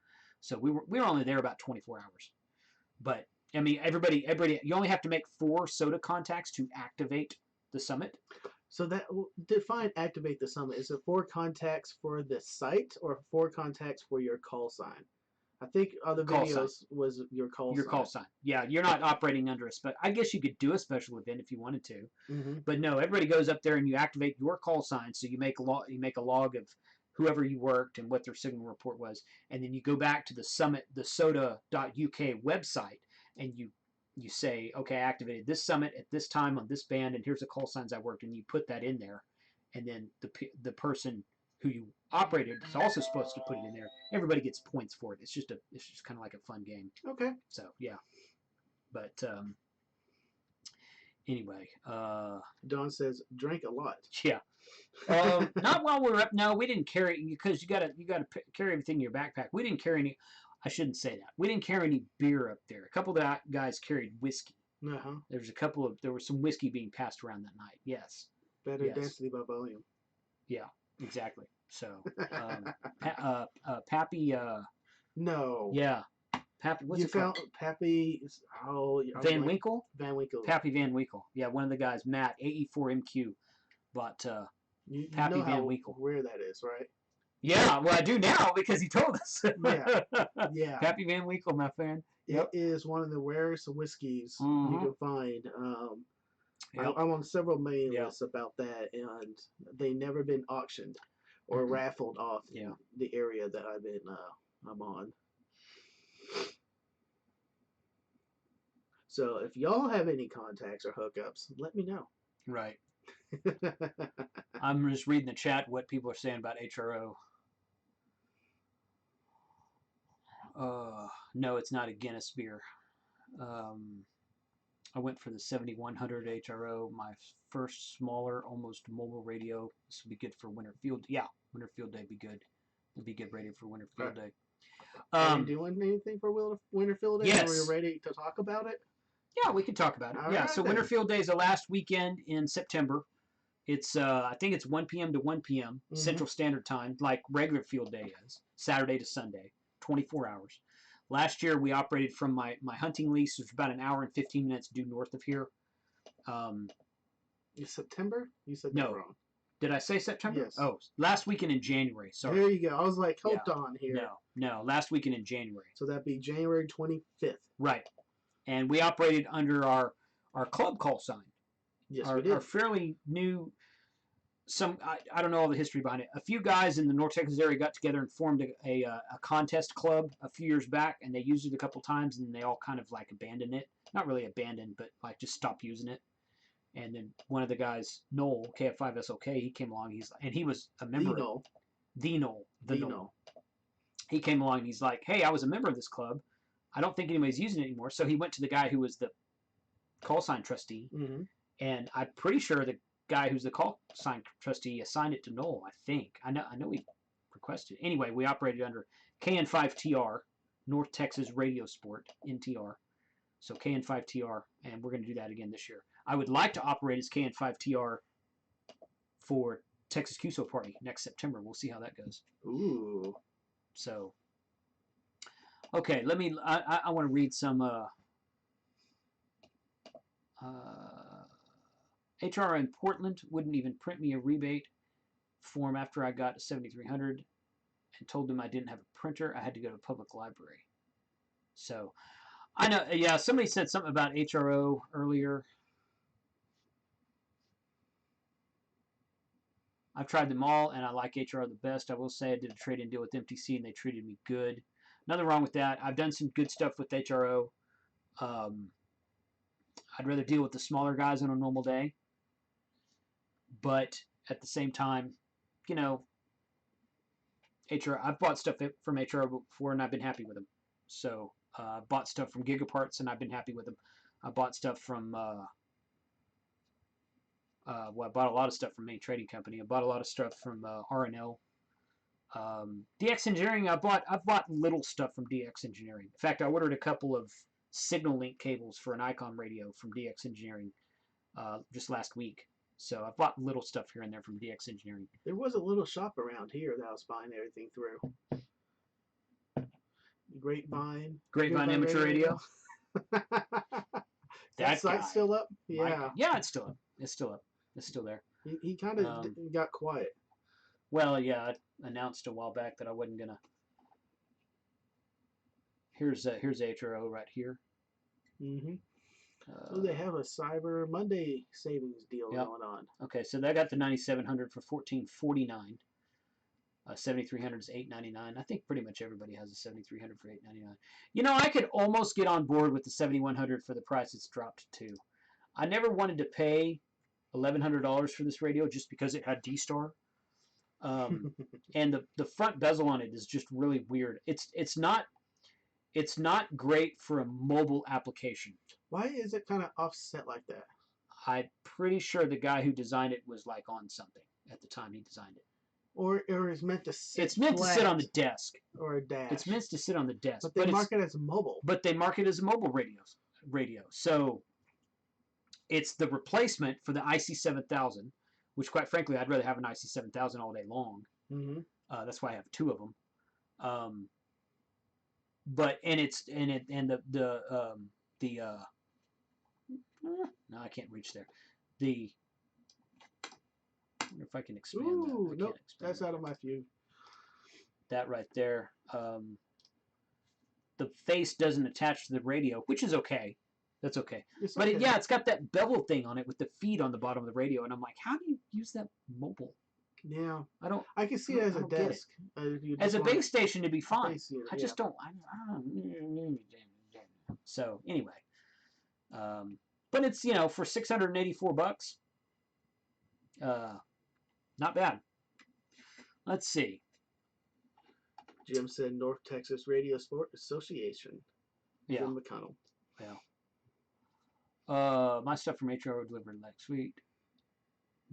So we were only there about 24 hours. But I mean, everybody, you only have to make 4 SOTA contacts to activate the summit. So that define activate the summit. Is it 4 contacts for the site or 4 contacts for your call sign? I think other videos was your call sign. Your call sign. Yeah, you're not operating under a I guess you could do a special event if you wanted to. Mm-hmm. But no, everybody goes up there and you activate your call sign. So you make a log of whoever you worked and what their signal report was, and then you go back to the summit, the SOTA.uk website, and you say, okay, I activated this summit at this time on this band, and here's the call signs I worked, and you put that in there, and then the person who you operated is also supposed to put it in there. Everybody gets points for it. It's just kind of like a fun game. Okay. So yeah, but anyway. Don says drink a lot. Yeah. Not while we're up. No, we didn't carry, because you gotta carry everything in your backpack. We didn't carry any. I shouldn't say that. We didn't carry any beer up there. A couple of guys carried whiskey. Uh-huh. There was some whiskey being passed around that night. Yes. Better density by volume. Yeah, exactly. So, Pappy. No. Yeah. Pappy. What's it called? Pappy. Oh. Van Winkle. Van Winkle. Pappy Van Winkle. Yeah, one of the guys, Matt, AE4MQ, bought Pappy Van Winkle. Where that is, right? Yeah, well, I do now because he told us. Yeah. Pappy Van Winkle, my friend. Yep. It is one of the rarest whiskeys Mm-hmm. you can find. Yep. I'm on several mailing lists about that, and they never been auctioned or raffled off the area that I'm on. So if y'all have any contacts or hookups, let me know. Right. I'm just reading the chat what people are saying about HRO. No, it's not a Guinness beer. I went for the 7100 HRO, my first smaller, almost mobile radio. This would be good for winter field. Yeah, winter field day would be good. It'd be good radio for winter field day. Are you doing anything for winter field day? Yes. Are we ready to talk about it? Yeah, we can talk about it. All yeah, right, so then. winter field day is the last weekend in September. It's I think it's 1 p.m. to 1 p.m. Central Standard Time, like regular field day is, Saturday to Sunday, 24 hours. Last year we operated from my hunting lease, which was about an hour and 15 minutes due north of here. September? You said no. that wrong. Did I say September? Yes. Oh, last weekend in January. Sorry. There you go. I was like, hold on here. No, last weekend in January. So that'd be January 25th. Right. And we operated under our club call sign. Yes, we did. Our fairly new, I don't know all the history behind it. A few guys in the North Texas area got together and formed a contest club a few years back, and they used it a couple times, and they all kind of like abandoned it. Not really abandoned, but like just stopped using it. And then one of the guys, Noel, KF5SOK, he came along. He was a member. The Noel. He came along and he's like, hey, I was a member of this club. I don't think anybody's using it anymore. So he went to the guy who was the call sign trustee. Mm-hmm. And I'm pretty sure the guy who's the call sign trustee assigned it to Noel, I think. I know he requested it. Anyway, we operated under KN5TR, North Texas Radio Sport, NTR. So KN5TR, and we're going to do that again this year. I would like to operate as KN5TR for Texas QSO Party next September. We'll see how that goes. Ooh. So, okay, I want to read some HR in Portland wouldn't even print me a rebate form after I got a 7300 and told them I didn't have a printer. I had to go to a public library. So, I know, yeah, somebody said something about HRO earlier. I've tried them all, and I like HRO the best. I will say I did a trade-in deal with MTC, and they treated me good. Nothing wrong with that. I've done some good stuff with HRO. I'd rather deal with the smaller guys on a normal day. But at the same time, you know, I've bought stuff from HRO before, and I've been happy with them. So I bought stuff from Gigaparts, and I've been happy with them. I bought stuff from... I bought a lot of stuff from Main Trading Company. I bought a lot of stuff from R&L. DX Engineering, I've bought little stuff from DX Engineering. In fact, I ordered a couple of signal link cables for an Icon radio from DX Engineering just last week. So I've bought little stuff here and there from DX Engineering. There was a little shop around here that I was buying everything through. Grapevine Amateur Radio. That site's still up? Yeah. Yeah, it's still up. It's still up. It's still there. He kind of got quiet. Well, yeah, I announced a while back that I wasn't gonna. Here's HRO right here. Mm-hmm. So they have a Cyber Monday savings deal going on. Okay, so they got the 9700 for $14.49. 7300 is $8.99. I think pretty much everybody has a 7300 for $8.99. You know, I could almost get on board with the 7100 for the price it's dropped to. I never wanted to pay $1,100 for this radio just because it had D-Star. And the front bezel on it is just really weird. It's not great for a mobile application. Why is it kind of offset like that? I'm pretty sure the guy who designed it was like on something at the time he designed it. Or it's meant to sit. It's meant to sit on the desk. Or a dash. It's meant to sit on the desk. But they market it as mobile. But they market it as a mobile radio. So it's the replacement for the IC7000, which quite frankly I'd rather have an IC7000 all day long. Mm-hmm. That's why I have two of them. But no, I can't reach there. I wonder if I can expand Ooh, that. Nope, that's out of my view. That right there. The face doesn't attach to the radio, which is okay. That's okay. But okay. It's got that bevel thing on it with the feed on the bottom of the radio, and I'm like, how do you use that mobile? Yeah, I can see it as a desk. As a base station, it'd be fine. I just don't. So anyway, but it's for $684. Not bad. Let's see. Jim said North Texas Radio Sport Association. Yeah. Jim McConnell. Yeah. My stuff from HR delivered next week,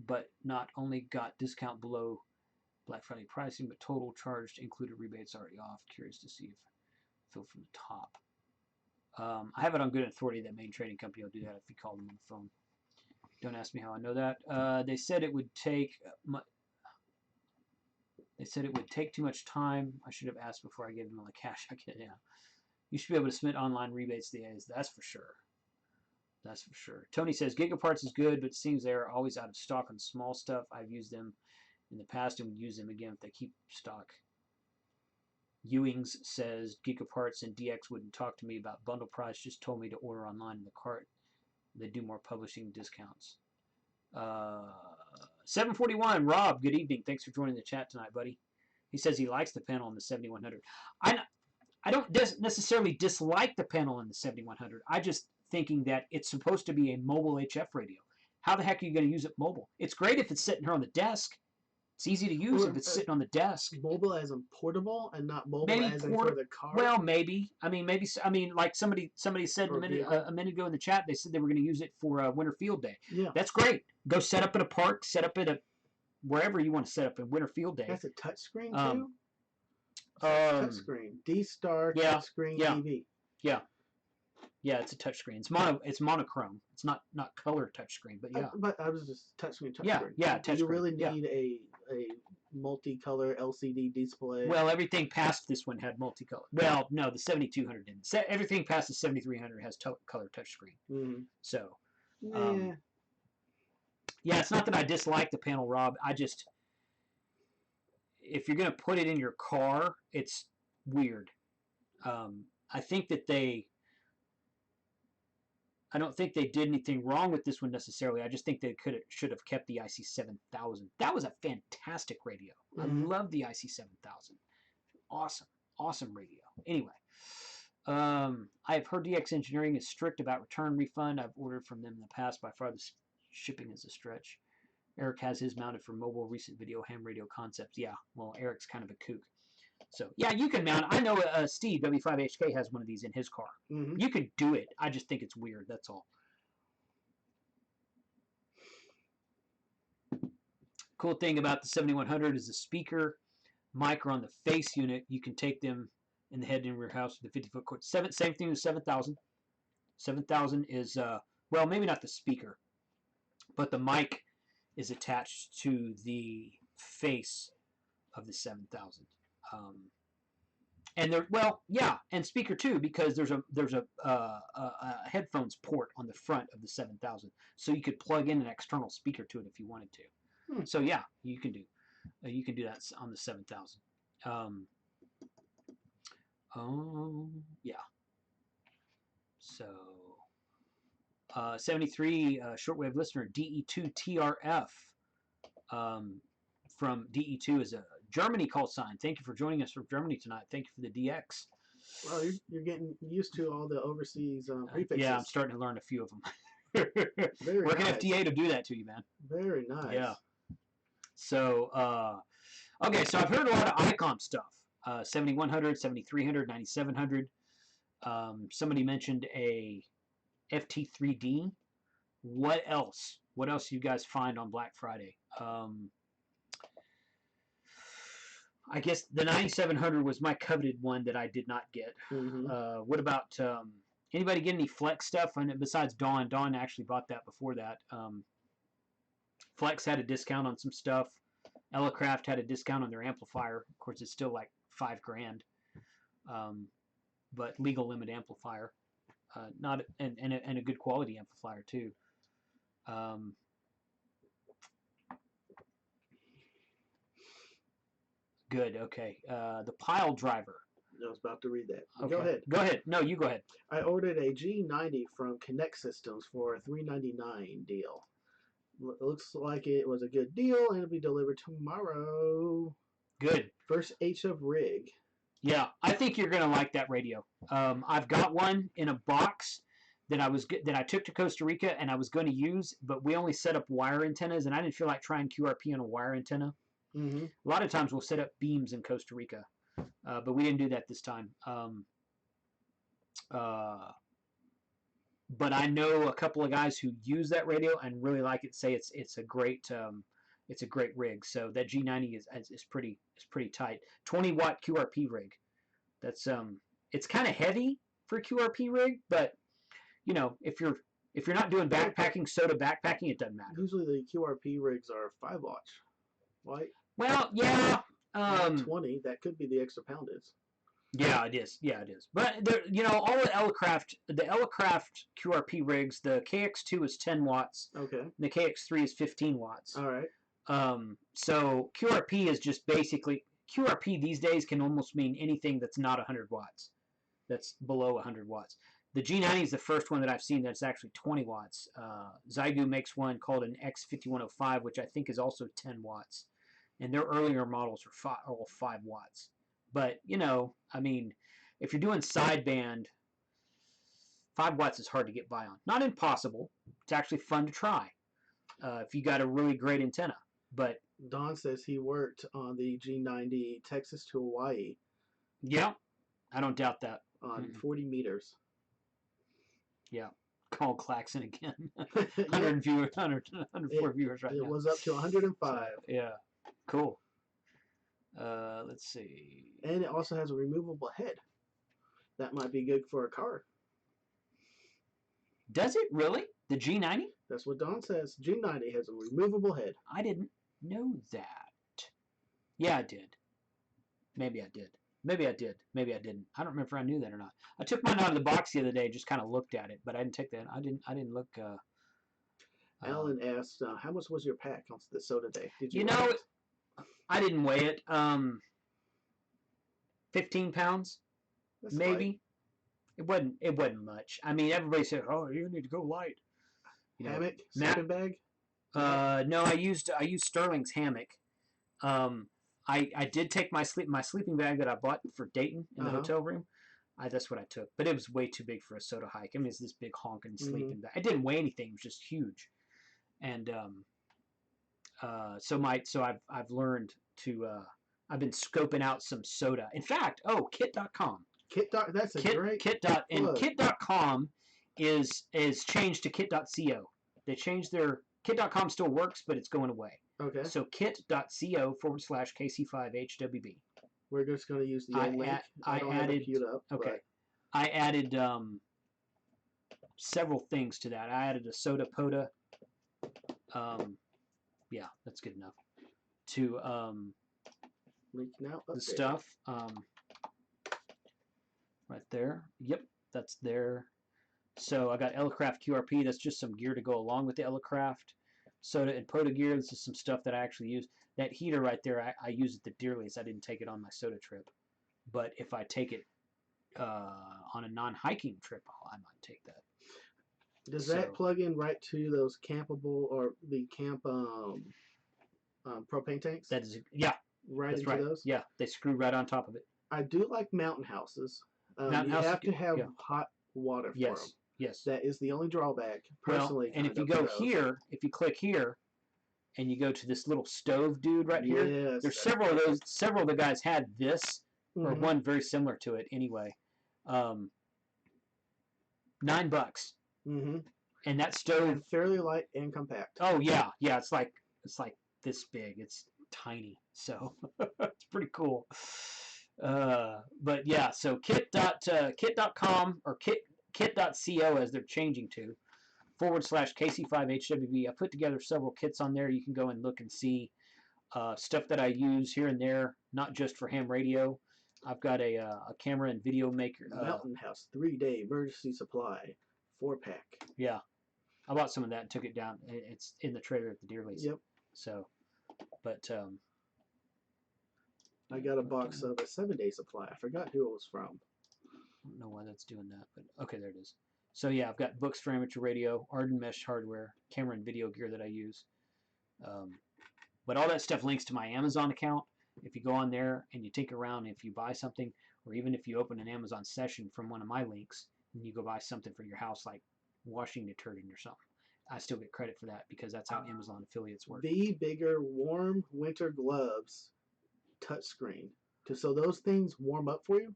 but not only got discount below Black Friday pricing, but total charged included rebates already off. Curious to see if fill from the top. I have it on good authority that Main Trading Company will do that if you call them on the phone. Don't ask me how I know that. They said it would take. They said it would take too much time. I should have asked before I gave them all the cash. I get You should be able to submit online rebates to the A's. That's for sure. That's for sure. Tony says Gigaparts is good, but it seems they're always out of stock on small stuff. I've used them in the past and would use them again if they keep stock. Ewings says Gigaparts and DX wouldn't talk to me about bundle price. Just told me to order online in the cart. They do more publishing discounts. 741, Rob, good evening. Thanks for joining the chat tonight, buddy. He says he likes the panel on the 7100. I don't necessarily dislike the panel on the 7100. I just thinking that it's supposed to be a mobile HF radio. How the heck are you going to use it mobile? It's great if it's sitting here on the desk. It's easy to use if it's sitting on the desk. Mobile as in portable and not mobile as in for the car? Well, maybe. Like somebody said a minute ago in the chat, they said they were going to use it for Winter Field Day. Yeah. That's great. Go set up at a park, set up at wherever you want to set up in Winter Field Day. That's a touchscreen too? Touchscreen. D-Star touchscreen TV. Yeah. Yeah, it's a touchscreen. It's monochrome. It's not color touchscreen, but yeah. But I was just touchscreen. Yeah, touchscreen. Do you really need a multicolor LCD display? Well, everything past this one had multicolor. Well, no, the 7200 didn't. Everything past the 7300 has color touchscreen. Mm-hmm. So, yeah, it's not that I dislike the panel, Rob. I just, if you're going to put it in your car, it's weird. I think that I don't think they did anything wrong with this one necessarily. I just think they should have kept the IC7000. That was a fantastic radio. Mm-hmm. I love the IC7000. Awesome radio. Anyway, I have heard DX Engineering is strict about return refund. I've ordered from them in the past. By far, the shipping is a stretch. Eric has his mounted for mobile recent video ham radio concepts. Yeah, well, Eric's kind of a kook. So, yeah, you can mount. I know Steve, W5HK, has one of these in his car. Mm-hmm. You could do it. I just think it's weird. That's all. Cool thing about the 7100 is the speaker mic are on the face unit. You can take them in the head and rear house with the 50-foot cord. Same thing with 7000. 7000 is, well, maybe not the speaker, but the mic is attached to the face of the 7000. And there, well, yeah, and speaker too, because there's a headphones port on the front of the 7000, so you could plug in an external speaker to it if you wanted to. So yeah, you can do that on the 7000. Yeah. So 73 shortwave listener DE2 TRF from DE2 is a Germany call sign. Thank you for joining us from Germany tonight. Thank you for the DX. Well, you're getting used to all the overseas prefixes. Yeah, I'm starting to learn a few of them. Very Working nice. FDA to do that to you, man. Very nice. Yeah. So, okay, so I've heard a lot of ICOM stuff. 7100, 7300, 9700. Somebody mentioned a FT3D. What else? What else do you guys find on Black Friday? I guess the 9700 was my coveted one that I did not get. What about anybody get any Flex stuff? And besides Dawn, Dawn actually bought that before that. Flex had a discount on some stuff. Elecraft had a discount on their amplifier. Of course, it's still like $5,000, but legal limit amplifier, not and a good quality amplifier too. Good. Okay. The pile driver. I was about to read that. Okay. Go ahead. Go ahead. No, you go ahead. I ordered a G90 from Connect Systems for a $399 deal. Looks like it was a good deal, and it'll be delivered tomorrow. Good. First HF rig. Yeah, I think you're gonna like that radio. I've got one in a box that I took to Costa Rica and I was going to use, but we only set up wire antennas, and I didn't feel like trying QRP on a wire antenna. A lot of times we'll set up beams in Costa Rica, but we didn't do that this time. But I know a couple of guys who use that radio and really like it. Say it's a great rig. So that G90 is pretty tight. 20-watt QRP rig. That's it's kind of heavy for a QRP rig, but you know, if you're not doing backpacking, soda backpacking, it doesn't matter. Usually the QRP rigs are 5 watts, right? Well, yeah. 20. That could be the extra poundage. Yeah, it is. Yeah, it is. But you know, all the Elecraft QRP rigs, the KX2 is 10 watts. Okay. And the KX3 is 15 watts. All right. So QRP is just basically QRP these days can almost mean anything that's not 100 watts. That's below 100 watts. The G90 is the first one that I've seen that's actually 20 watts. Zygu makes one called an X5105, which I think is also 10 watts. And their earlier models are all 5 watts. But, you know, I mean, if you're doing sideband, 5 watts is hard to get by on. Not impossible. It's actually fun to try if you got a really great antenna. But Don says he worked on the G90 Texas to Hawaii. Yeah, I don't doubt that. On 40 meters. Yeah. Call Claxon again. 104 viewers right now. It was up to 105. So, yeah. Cool. Let's see. And it also has a removable head. That might be good for a car. Does it really? The G90? That's what Don says. G90 has a removable head. I didn't know that. Yeah, I did. Maybe I did. Maybe I did. Maybe I didn't. I don't remember if I knew that or not. I took mine out of the box the other day, just kind of looked at it, but I didn't take that. I didn't look. Alan asked, "How much was your pack on the soda day? Did you know? I didn't weigh it. 15 pounds, That's maybe. Light. It wasn't much. I mean, everybody said, "Oh, you need to go light." You know, hammock, sleeping bag. No, I used Sterling's hammock. I did take my sleeping bag that I bought for Dayton in the hotel room. That's what I took, but it was way too big for a soda hike. I mean, it's this big honking sleeping bag. It didn't weigh anything; it was just huge. And so I've learned to I've been scoping out some soda. In fact, kit.com. That's a great and kit.com is changed to kit.co. They changed their kit.com still works, but it's going away. Okay. So kit.co/KC5HWB. We're just going to use the old link. I don't have it queued up. Okay. I added several things to that. I added a soda poda. Yeah, that's good enough. To Leaking out the update. stuff. Right there. Yep, that's there. So I got Elecraft QRP. That's just some gear to go along with the Elecraft. Soda and Poda gear. This is some stuff that I actually use. That heater right there, I use at the deer lease. I didn't take it on my soda trip. But if I take it on a non-hiking trip, I might take that. Does that plug in right to those campable or the camp propane tanks? That is, yeah. Right that's into right. those? Yeah, they screw right on top of it. I do like mountain houses. Mountain you houses, have to have yeah. hot water for them. Yes. That is the only drawback, personally. Well, and if you go here, if you click here, and you go to this little stove dude right here, there's several of those. Several of the guys had this, or one very similar to it anyway. $9. Mm-hmm. And that stove, and fairly light and compact. Oh yeah, yeah. It's like this big. It's tiny, so it's pretty cool. But yeah, so kit.com or kit.co as they're changing to /KC5HWV. I put together several kits on there. You can go and look and see stuff that I use here and there, not just for ham radio. I've got a camera and video maker. Mountain House 3-day emergency supply 4-pack. Yeah, I bought some of that and took it down. It's in the trailer at the deer lease. Yep. So, but I got a box of a 7-day supply. I forgot who it was from. I don't know why that's doing that, but okay, there it is. So yeah, I've got books for amateur radio, Arden mesh hardware, camera and video gear that I use. But all that stuff links to my Amazon account. If you go on there and you tinker around, if you buy something, or even if you open an Amazon session from one of my links, and you go buy something for your house, like washing detergent or something, I still get credit for that because that's how Amazon affiliates work. The bigger warm winter gloves touchscreen. So those things warm up for you?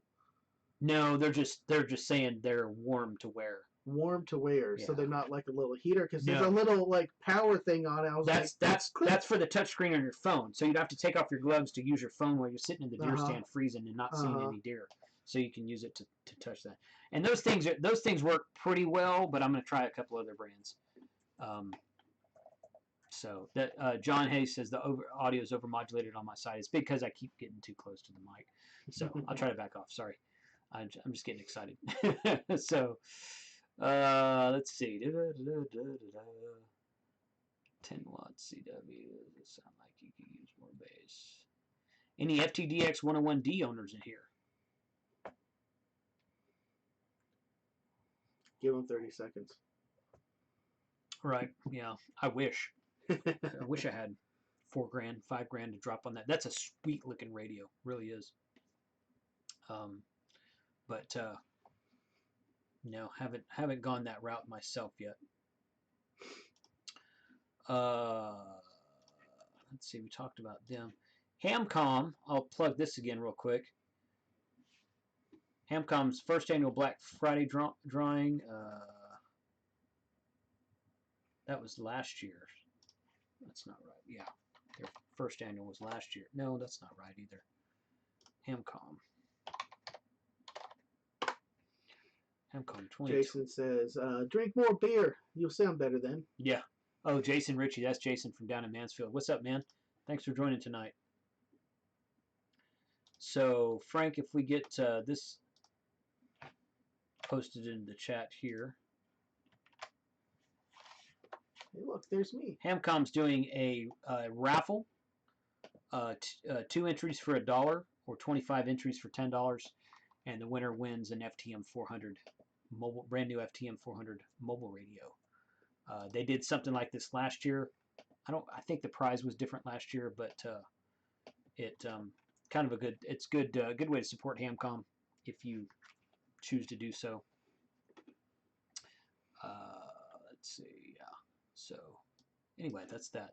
No, they're just saying they're warm to wear. Warm to wear, Yeah. So they're not like a little heater because there's a little like power thing on it. That's for the touchscreen on your phone. So you'd have to take off your gloves to use your phone while you're sitting in the deer stand freezing and not seeing any deer. So you can use it to touch that. And those things work pretty well, but I'm going to try a couple other brands. So that John Hayes says the audio is overmodulated on my side. It's because I keep getting too close to the mic. So I'll try to back off. Sorry. I'm just getting excited. So let's see. 10 watts CW. Does it sound like you could use more bass? Any FTDX 101D owners in here? Give them 30 seconds. Right. Yeah. I wish. I wish I had $4,000, $5,000 to drop on that. That's a sweet looking radio. Really is. But no, haven't gone that route myself yet. Let's see, we talked about them. Hamcom, I'll plug this again real quick. Hamcom's first annual Black Friday drawing. That was last year. That's not right. Yeah, their first annual was last year. No, that's not right either. Hamcom. Hamcom 20. Jason says, drink more beer. You'll sound better then. Yeah. Oh, Jason Ritchie. That's Jason from down in Mansfield. What's up, man? Thanks for joining tonight. So, Frank, if we get this posted in the chat here. Hey, look, there's me. Hamcom's doing a raffle. 2 entries for $1 or 25 entries for $10. And the winner wins an FTM 400 brand new FTM 400 mobile radio. They did something like this last year. I think the prize was different last year, but it kind of a good. It's good way to support Hamcom if you choose to do so. Let's see. Yeah. So anyway, that's that.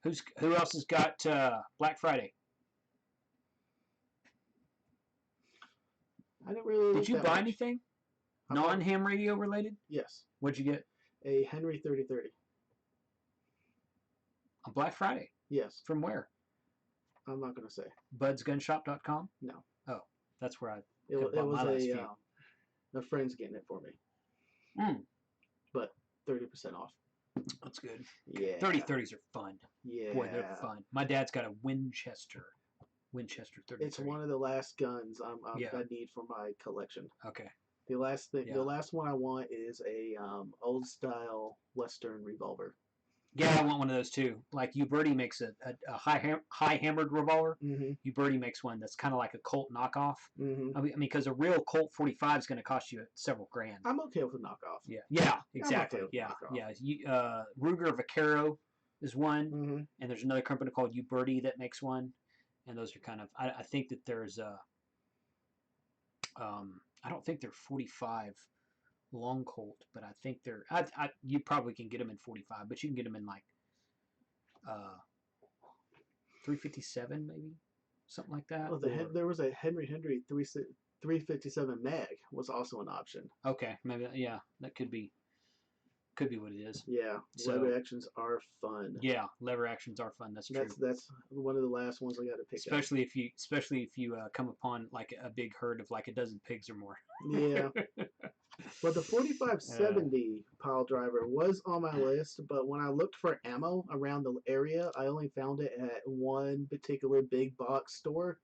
Who else has got Black Friday? I didn't really. Did you buy anything non-ham radio related? Yes. What'd you get? A Henry 3030. On Black Friday? Yes. From where? I'm not going to say. budsgunshop.com? No. Oh, that's where it was a friend's getting it for me. 30% off. That's good. Yeah. 3030s are fun. Yeah. Boy, they're fun. My dad's got a Winchester 3030. It's one of the last guns Yeah. I need for my collection. Okay. The last thing, Yeah. the last one I want is a old style Western revolver. Yeah, I want one of those too. Like Uberti makes a high hammered revolver. Mm-hmm. Uberti makes one that's kind of like a Colt knockoff. Mm-hmm. I mean, because a real Colt 45 is going to cost you several grand. I'm okay with a knockoff. Yeah, exactly. I'm okay with Yeah, knockoff. Ruger Vaquero is one, Mm-hmm. and there's another company called Uberti that makes one, and those are kind of. I think that there's I don't think they're 45 long Colt, but I think they're. You probably can get them in 45, but you can get them in like 357 maybe, something like that. Well, there was a Henry 357 mag was also an option. Okay, maybe that could be what it is. Yeah, So, lever actions are fun. Yeah, lever actions are fun. That's true. That's one of the last ones I got to pick especially if you come upon like a big herd of like a dozen pigs or more. Yeah. But the 4570 pile driver was on my list, but when I looked for ammo around the area, I only found it at one particular big box store,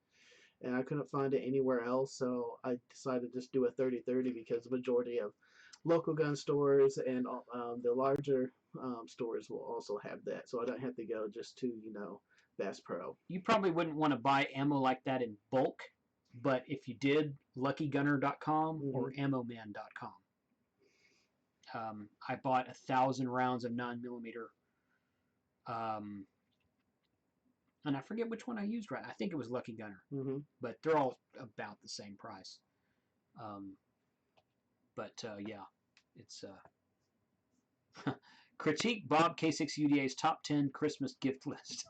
and I couldn't find it anywhere else, so I decided to just do a 30-30 because the majority of local gun stores and the larger stores will also have that, so I don't have to go just to, Bass Pro. You probably wouldn't want to buy ammo like that in bulk, but if you did, luckygunner.com or ammoman.com. I bought 1,000 rounds of 9mm, and I forget which one I used. Right, I think it was Lucky Gunner, but they're all about the same price. Yeah, it's critique Bob K6UDA's top 10 Christmas gift list.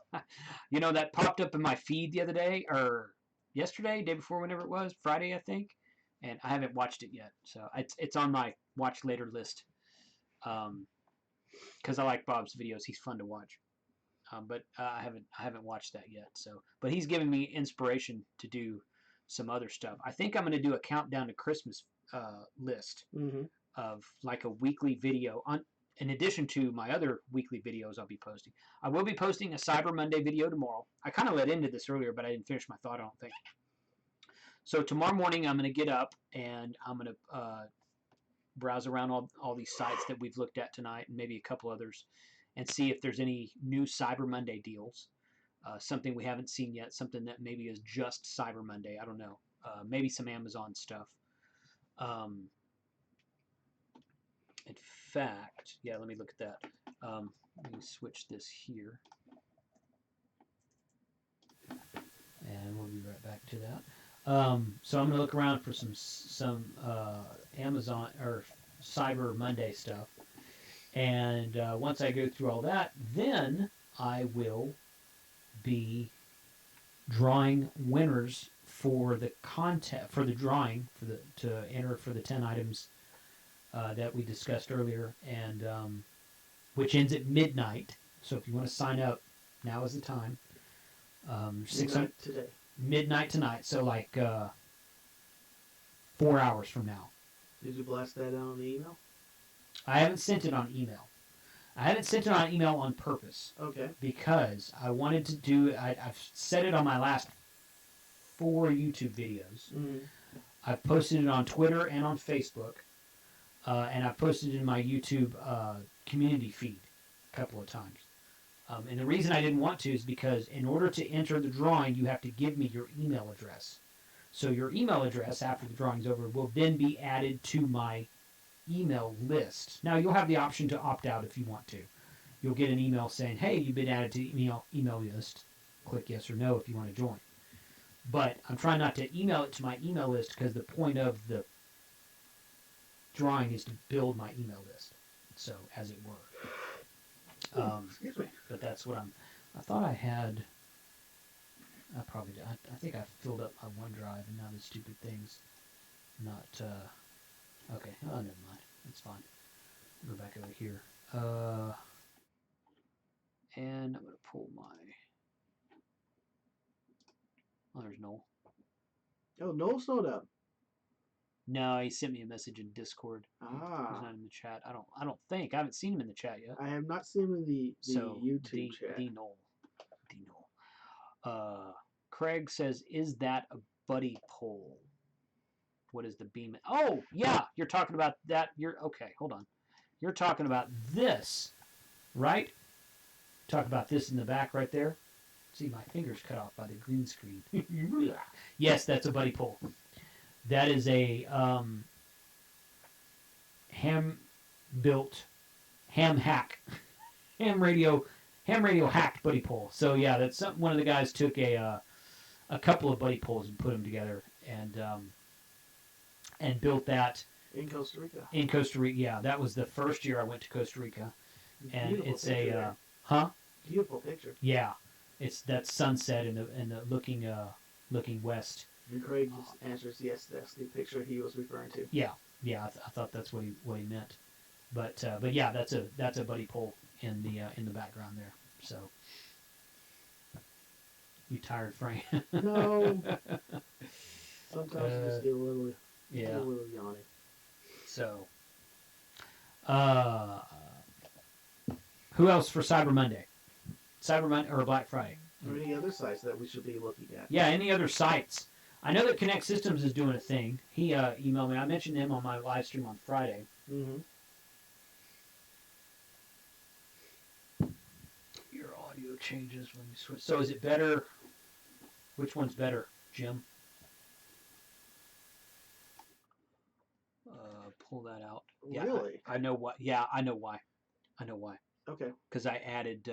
That popped up in my feed the other day, or yesterday, day before, whenever it was, Friday, I think, and I haven't watched it yet. So it's on my watch later list, because I like Bob's videos. He's fun to watch, but I haven't watched that yet. So, but he's giving me inspiration to do some other stuff. I think I'm going to do a countdown to Christmas list of like a weekly video in addition to my other weekly videos I'll be posting. I will be posting a Cyber Monday video tomorrow. I kind of led into this earlier, but I didn't finish my thought, I don't think. So tomorrow morning I'm going to get up and I'm going to browse around all these sites that we've looked at tonight and maybe a couple others and see if there's any new Cyber Monday deals. Something we haven't seen yet, something that maybe is just Cyber Monday. I don't know. Maybe some Amazon stuff. In fact, yeah, let me look at that. Let me switch this here. And we'll be right back to that. So I'm going to look around for some Amazon or Cyber Monday stuff. And once I go through all that, then I will be drawing winners for the contest, for the drawing, to enter for the 10 items that we discussed earlier, and which ends at midnight. So if you want to sign up, now is the time. Midnight tonight. So like 4 hours from now. Did you blast that out on the email? I haven't sent it on email. I haven't sent it on email on purpose. Okay. Because I wanted to do. I've said it on my last 4 YouTube videos. I've posted it on Twitter and on Facebook. And I've posted it in my YouTube community feed a couple of times. And the reason I didn't want to is because in order to enter the drawing, you have to give me your email address. So your email address after the drawing's over will then be added to my email list. Now you'll have the option to opt out if you want to. You'll get an email saying, hey, you've been added to the email list. Click yes or no if you want to join. But I'm trying not to email it to my email list because the point of the drawing is to build my email list, so as it were. Excuse me. But that's what I thought I had. I probably did. I think I filled up my OneDrive, and now the stupid thing's not. Okay, oh, never mind. That's fine. Go back over here. And I'm gonna pull my. Oh, there's Noel. Oh, Noel showed up. No, he sent me a message in Discord. He's Ah, not in the chat. I don't think. I haven't seen him in the chat yet. I have not seen him in the So YouTube chat. D Noel. Craig says, "Is that a buddy poll? What is the beam?" Oh yeah, you're talking about that. You're okay. Hold on. You're talking about this, right? Talk about this in the back right there. See, my fingers cut off by the green screen. Yes, that's a buddy poll. That is a ham-built ham hack, ham radio hacked buddy poll. So yeah, that's something. One of the guys took a couple of buddy polls and put them together and built that In Costa Rica. in Costa Rica. Yeah, that was the first year I went to Costa Rica, and Beautiful it's picture a there. huh? Beautiful picture. Yeah, it's that sunset and the looking west. And Craig just answers, yes, that's the picture he was referring to. Yeah, I thought that's what he meant. But yeah, that's a buddy pole in the background there. So you tired, Frank? No. Sometimes I just get a little yawny. So, who else for Cyber Monday? Cyber Monday or Black Friday? Or any other sites that we should be looking at? Yeah, any other sites? I know that Connect Systems is doing a thing. He emailed me. I mentioned him on my live stream on Friday. Mm-hmm. Your audio changes when you switch. So is it better? Which one's better, Jim? Pull that out. Yeah, Really? I know what. Yeah, I know why. Okay. Because I added.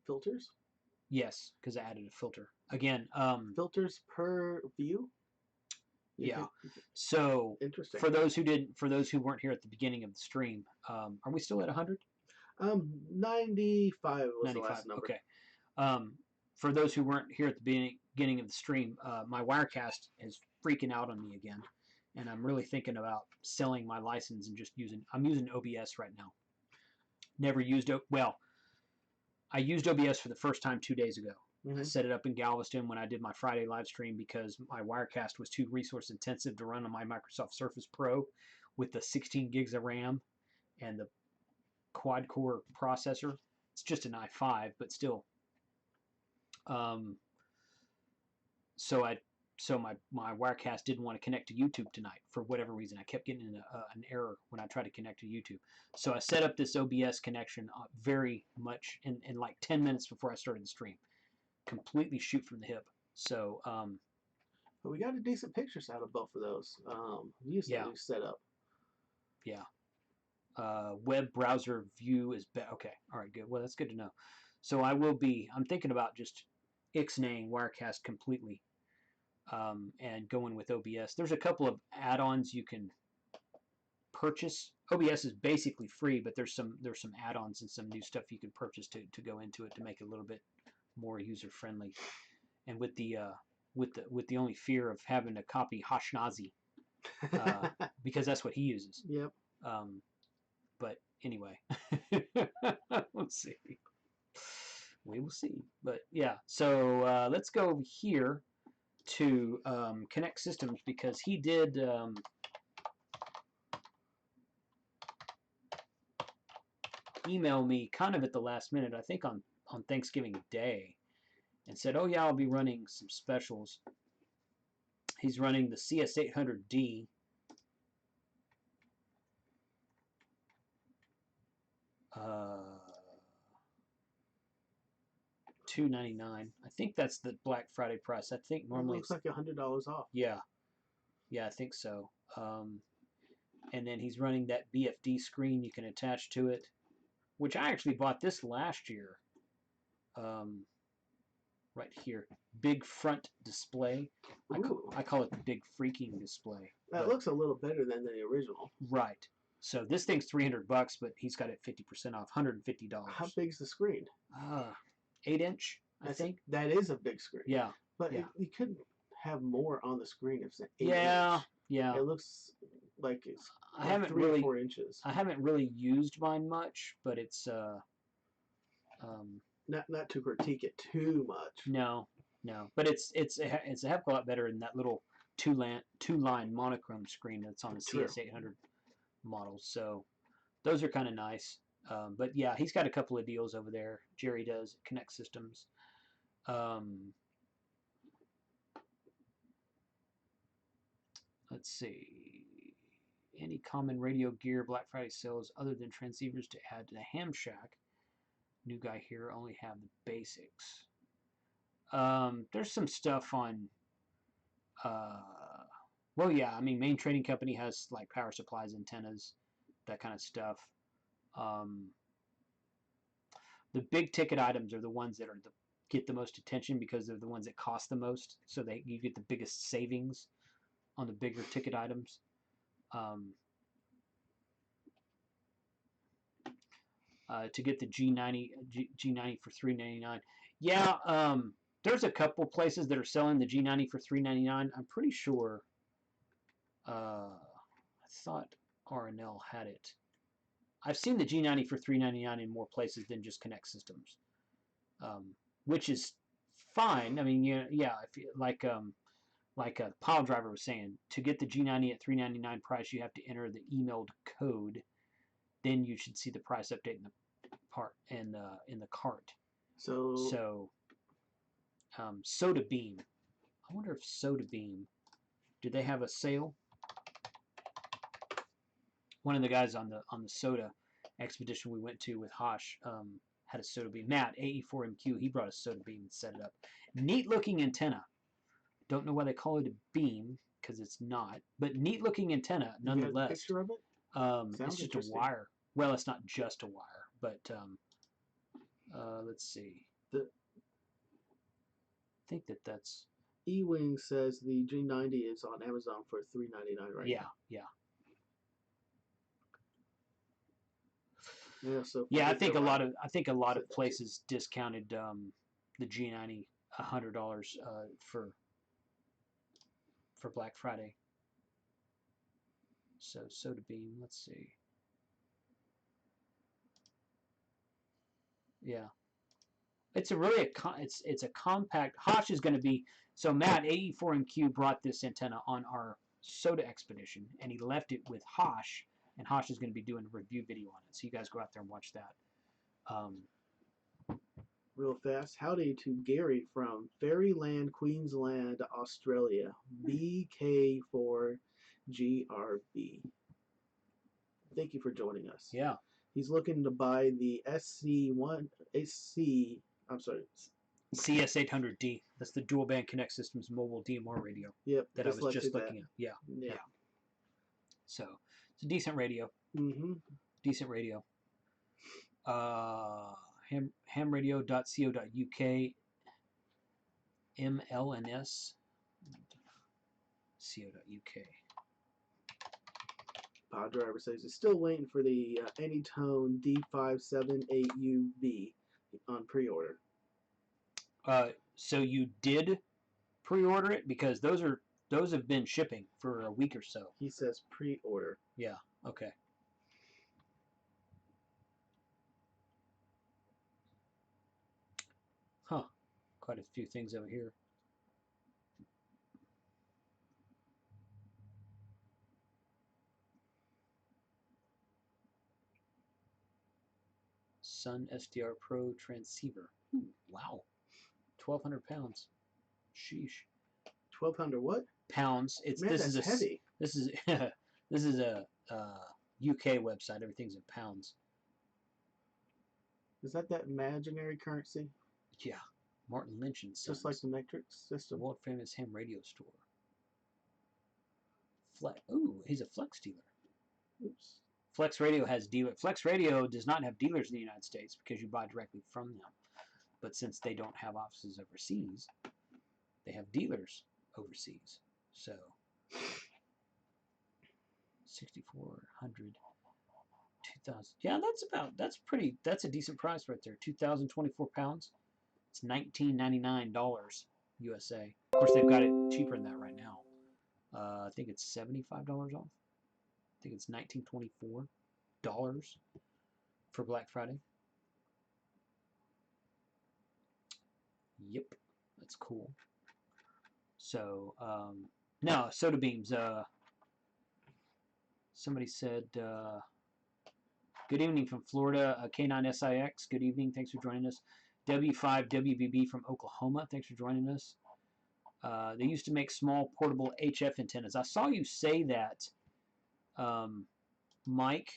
Filters? Yes, because I added a filter. Again, Filters per view? yeah. So Interesting. for those who weren't here at the beginning of the stream, are we still at 100? 95 was the last number. Okay. For those who weren't here at the beginning of the stream, my Wirecast is freaking out on me again, and I'm really thinking about selling my license and just I'm using OBS right now. Never used I used OBS for the first time 2 days ago. Mm-hmm. I set it up in Galveston when I did my Friday live stream because my Wirecast was too resource intensive to run on my Microsoft Surface Pro with the 16 gigs of RAM and the quad core processor. It's just an i5, but still. So my Wirecast didn't want to connect to YouTube tonight for whatever reason. I kept getting an error when I tried to connect to YouTube. So I set up this OBS connection very much in like 10 minutes before I started the stream. Completely shoot from the hip. So but we got a decent pictures out of both of those. Views that we set up. Yeah. Web browser view is better. Okay. All right. Good. Well, that's good to know. So I'm thinking about just ixnaying Wirecast completely. And going with OBS. There's a couple of add-ons you can purchase. OBS is basically free, but there's some add-ons and some new stuff you can purchase to go into it to make it a little bit more user-friendly. And with the only fear of having to copy Hashnazi, because that's what he uses. Yep. But anyway, let's see. We will see. But yeah, so let's go over here to Connect Systems because he did email me kind of at the last minute, I think on Thanksgiving Day, and said, oh yeah, I'll be running some specials. He's running the CS800D. $299. I think that's the Black Friday price. I think normally it looks like $100 off. Yeah, I think so. And then he's running that BFD screen you can attach to it, which I actually bought this last year. Right here, big front display. I call it the big freaking display. That looks a little better than the original. Right. So this thing's $300, but he's got it 50% off, $150. How big's the screen? 8-inch, I think. That is a big screen. Yeah. But yeah. You could have more on the screen if it's an 8-inch. Yeah. It looks like it's I haven't 3 or 4 inches. I haven't really used mine much, but it's not to critique it too much. No, but it's a heck of a lot better than that little two-line monochrome screen that's on the CS800 models. So those are kind of nice. But yeah, he's got a couple of deals over there. Jerry does Connect Systems. Let's see. Any common radio gear Black Friday sales other than transceivers to add to the Hamshack? New guy here, only have the basics. There's some stuff on. Well, yeah. I mean, Main Trading Company has like power supplies, antennas, that kind of stuff. The big ticket items are the ones that get the most attention because they're the ones that cost the most. So you get the biggest savings on the bigger ticket items. To get the G90 for $399. Yeah, there's a couple places that are selling the G90 for $399. I'm pretty sure. I thought R&L had it. I've seen the G90 for $399 in more places than just Connect Systems, which is fine. I mean, yeah, if you, like a Pile Driver was saying, to get the G90 at $399 price, you have to enter the emailed code. Then you should see the price update in the cart. So Soda Beam. I wonder if Soda Beam, did they have a sale? One of the guys on the soda expedition we went to with Hosh had a Soda Beam. Matt, AE4MQ, he brought a Soda Beam and set it up. Neat looking antenna. Don't know why they call it a beam, because it's not. But neat looking antenna nonetheless. You have a picture of it? It's just a wire. Well, it's not just a wire, but let's see. I think that's. E-Wing says the G90 is on Amazon for $399 right now. Yeah. Yeah, so I think a lot of places discounted the G90 $100 for Black Friday. So Soda Beam, let's see. Yeah, it's a compact. Hosh is going to be so. Matt, AE4MQ brought this antenna on our soda expedition, and he left it with Hosh, and Hosh is going to be doing a review video on it. So you guys go out there and watch that. Real fast, howdy to Gary from Fairyland, Queensland, Australia. BK4GRB. Thank you for joining us. Yeah. He's looking to buy the CS800D. That's the dual band Connect Systems mobile DMR radio. Yep. That I was just looking at. Yeah. So it's a decent radio. Mm-hmm. Decent radio. Hamradio.co.uk. MLNS.co.uk. Pod Driver says he's still waiting for the Anytone D578UB on pre-order. So you did pre-order it, because those have been shipping for a week or so. He says pre-order. Yeah. Okay. Huh. Quite a few things over here. Sun SDR Pro transceiver. Ooh, wow. 1,200 pounds. Sheesh. 1,200 what? Pounds. This is heavy. This is this is a UK website. Everything's in pounds. Is that imaginary currency? Yeah. Martin Lynch and Sons. Just like the metric system. World famous ham radio store. Ooh, he's a Flex dealer. Oops. Flex Radio has dealer. Flex Radio does not have dealers in the United States because you buy directly from them. But since they don't have offices overseas, they have dealers overseas. So 6,400, 2,000. Yeah, that's a decent price right there. 2,024 pounds. It's $19.99 USA. Of course, they've got it cheaper than that right now. I think it's $75 off. I think it's $19.24 for Black Friday. Yep, that's cool. So No, soda beams. Somebody said, good evening from Florida, K9SIX. Good evening. Thanks for joining us. W5WBB from Oklahoma. Thanks for joining us. They used to make small portable HF antennas. I saw you say that, Mike.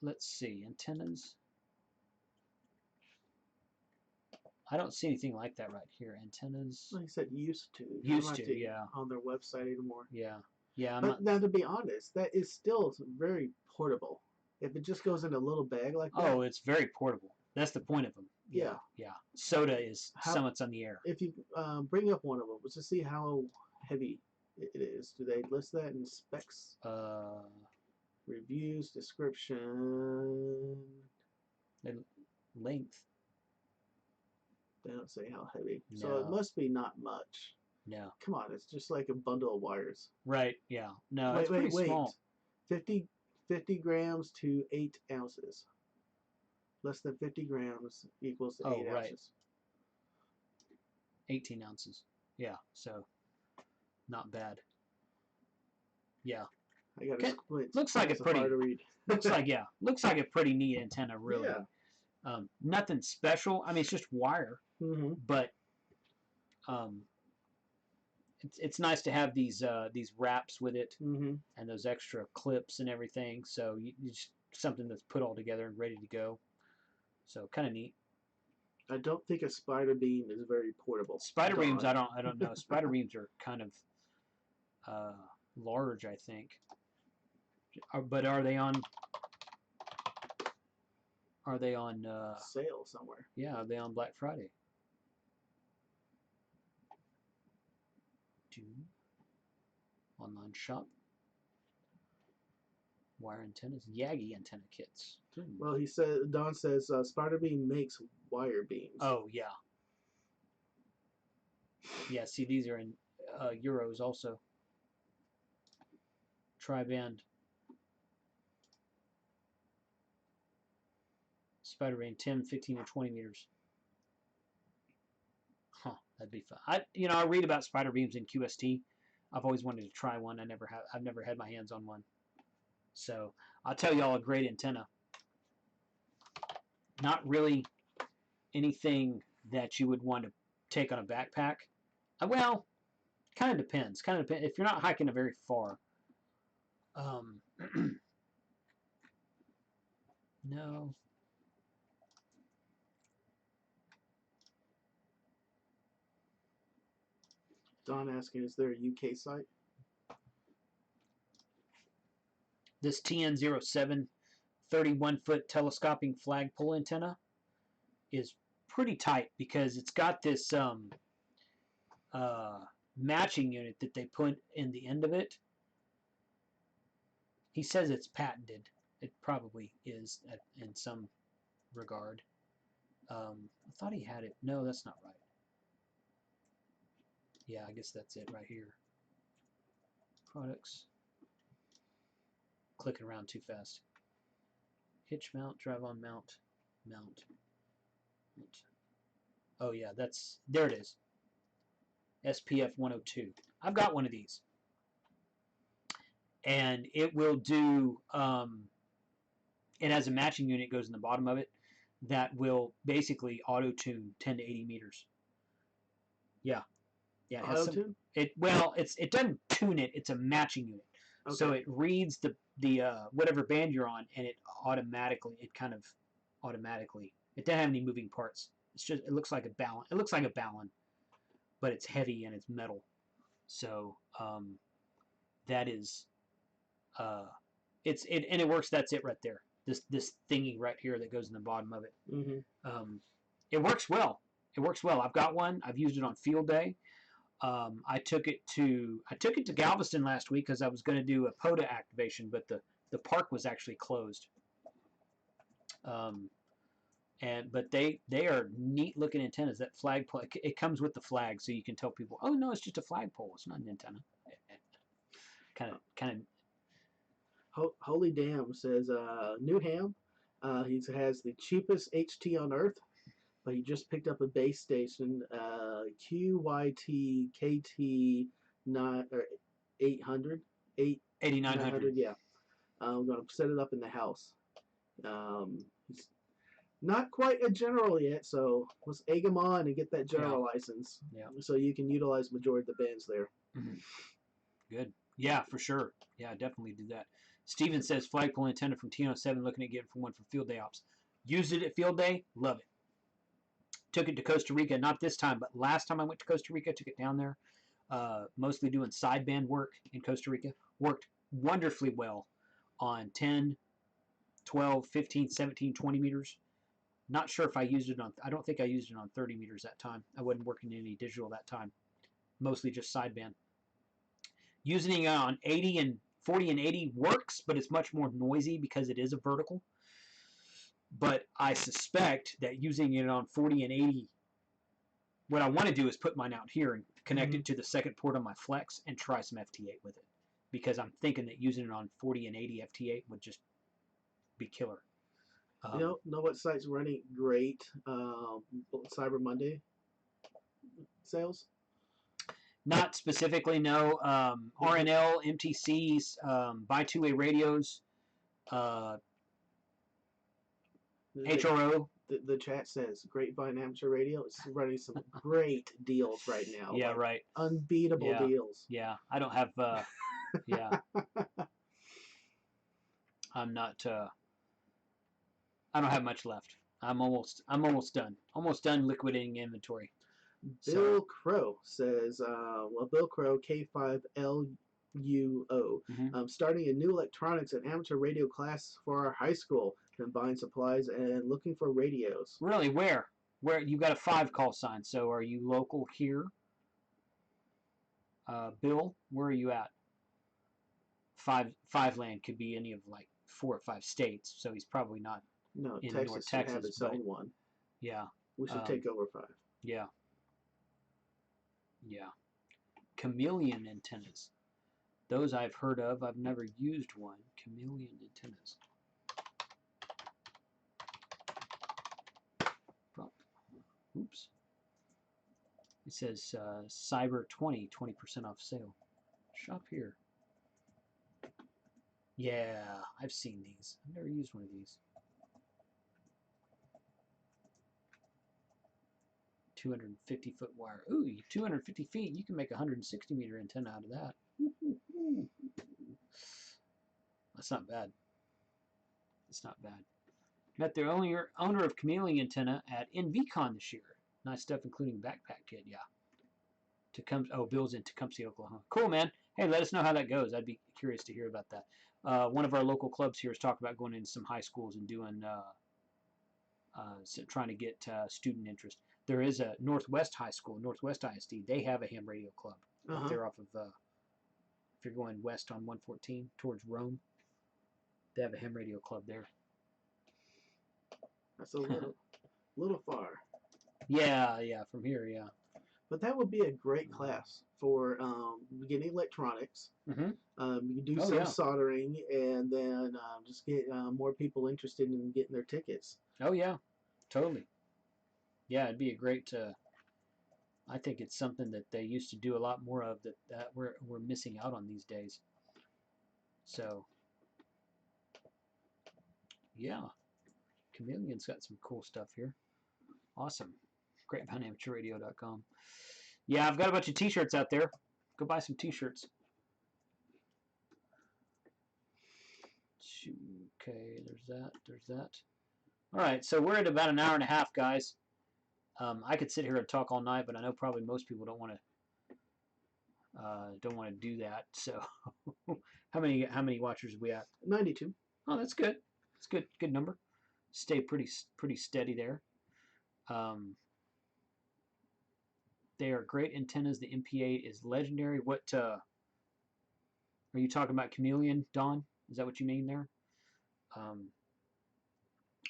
Let's see. Antennas. I don't see anything like that right here. Antennas. Like I said, used to. Used to, yeah. On their website anymore. Yeah. Yeah. But now, to be honest, that is still very portable. If it just goes in a little bag like that. Oh, it's very portable. That's the point of them. Yeah. Yeah. Soda is summits on the air. If you bring up one of them, just to see how heavy it is. Do they list that in specs? Reviews, description. Length. They don't say how heavy. No. So it must be not much. No. Come on, it's just like a bundle of wires. Right, yeah. No, it's pretty small. 50 grams to 8 ounces. Less than 50 grams equals to 8 ounces. 18 ounces. Yeah, so not bad. Yeah. I got to squint. Looks like a pretty looks like a pretty neat antenna, really. Yeah. Nothing special. I mean, it's just wire. Mm-hmm. But it's nice to have these wraps with it, mm-hmm. and those extra clips and everything. So you just something that's put all together and ready to go. So kind of neat. I don't think a spider beam is very portable. Spider beams, I don't know. Spider beams are kind of large, I think. But are they on sale somewhere? Yeah, are they on Black Friday? Online shop. Wire antennas, Yagi antenna kits. Well, Don says Spider Beam makes wire beams. Oh yeah. Yeah, see, these are in euros also. Tri-band. Spider Beam 10, 15, or 20 meters. Huh, that'd be fun. I read about spider beams in QST. I've always wanted to try one. I've never had my hands on one. So I'll tell y'all a great antenna. Not really anything that you would want to take on a backpack. Well, kind of depends. If you're not hiking very far. No. Don asking, is there a UK site? This TN07 31-foot telescoping flagpole antenna is pretty tight because it's got this matching unit that they put in the end of it. He says it's patented. It probably is in some regard. I thought he had it. No, that's not right. Yeah, I guess that's it right here. Products. Clicking around too fast. Hitch mount, drive on mount, mount. Oh yeah, there it is. SPF 102. I've got one of these. And it will do, it has a matching unit goes in the bottom of it that will basically auto-tune 10 to 80 meters. Yeah. Yeah, auto-tune? It doesn't tune it, it's a matching unit. Okay. So it reads the whatever band you're on, and it doesn't have any moving parts. It looks like a ballon. It looks like a ballon, but it's heavy and it's metal. So that is it works. That's it right there. This thingy right here that goes in the bottom of it. Mm-hmm. It works well. I've got one. I've used it on field day. I took it to Galveston last week because I was going to do a POTA activation, but the park was actually closed. But they are neat looking antennas. That flagpole, it comes with the flag, so you can tell people, oh no, it's just a flagpole. It's not an antenna. Kind of. Holy Damn says Newham. He has the cheapest HT on Earth, but he just picked up a base station, QYT KT 800, 8900. yeah. I'm going to set it up in the house. He's not quite a general yet, so let's egg him on and get that general license. Yeah. So you can utilize majority of the bands there. Good. Yeah, for sure. Yeah, definitely do that. Steven says flagpole antenna from T07, looking at getting for one for field day ops. Used it at field day, love it. Took it to Costa Rica, not this time, but last time I went to Costa Rica, took it down there, mostly doing sideband work in Costa Rica. Worked wonderfully well on 10, 12, 15, 17, 20 meters. Not sure if I used it on, I don't think I used it on 30 meters that time. I wasn't working any digital that time. Mostly just sideband. Using it on 80 and 40 and 80 works, but it's much more noisy because it is a vertical. But I suspect that using it on 40 and 80, what I want to do is put mine out here and connect it to the second port on my Flex and try some FT8 with it. Because I'm thinking that using it on 40 and 80 FT8 would just be killer. Know what site's running great Cyber Monday sales? Not specifically, no. RNL, MTCs, buy two-way radios, HRO. The chat says Grapevine Amateur Radio is running some great deals right now. Yeah, right. Unbeatable deals. Yeah, I don't have. Yeah, I'm not. I don't have much left. I'm almost done. Almost done liquidating inventory. Bill Crow says, Bill Crow, K5LUO, starting a new electronics and amateur radio class for our high school, buying supplies and looking for radios. Really? Where? You got a 5 call sign, so are you local here? Bill, where are you at? 5 land could be any of like 4 or 5 states, so he's probably not in Texas North Texas. Have its own one. Yeah. We should take over 5. Yeah. Yeah. Chameleon antennas. Those I've heard of. I've never used one. Chameleon antennas. Oops. It says Cyber 20% off sale. Shop here. Yeah, I've seen these. I've never used one of these. 250-foot wire. Ooh, 250 feet. You can make a 160-meter antenna out of that. That's not bad. It's not bad. Met the owner of Chameleon Antenna at NVCon this year. Nice stuff, including backpack kit. Yeah. Bill's in Tecumseh, Oklahoma. Cool, man. Hey, let us know how that goes. I'd be curious to hear about that. One of our local clubs here has talked about going into some high schools and doing, trying to get student interest. There is a Northwest High School, Northwest ISD. They have a ham radio club. They're off of, if you're going west on 114 towards Rome, they have a ham radio club there. That's a little far. Yeah, from here, yeah. But that would be a great class for beginning electronics. You can do some soldering and then just get more people interested in getting their tickets. Oh, yeah. Totally. Yeah, it'd be a great, I think it's something that they used to do a lot more of that we're missing out on these days. So, yeah. Chameleon's got some cool stuff here. Awesome. GrapevineAmateurRadio.com. Yeah, I've got a bunch of t-shirts out there. Go buy some t-shirts. Okay, there's that. All right, so we're at about an hour and a half, guys. I could sit here and talk all night, but I know probably most people don't want to do that. So, how many watchers are we at? 92. Oh, that's good. That's good. Good number. Stay pretty steady there. They are great antennas. The MP8 is legendary. What are you talking about? Chameleon, Don? Is that what you mean there?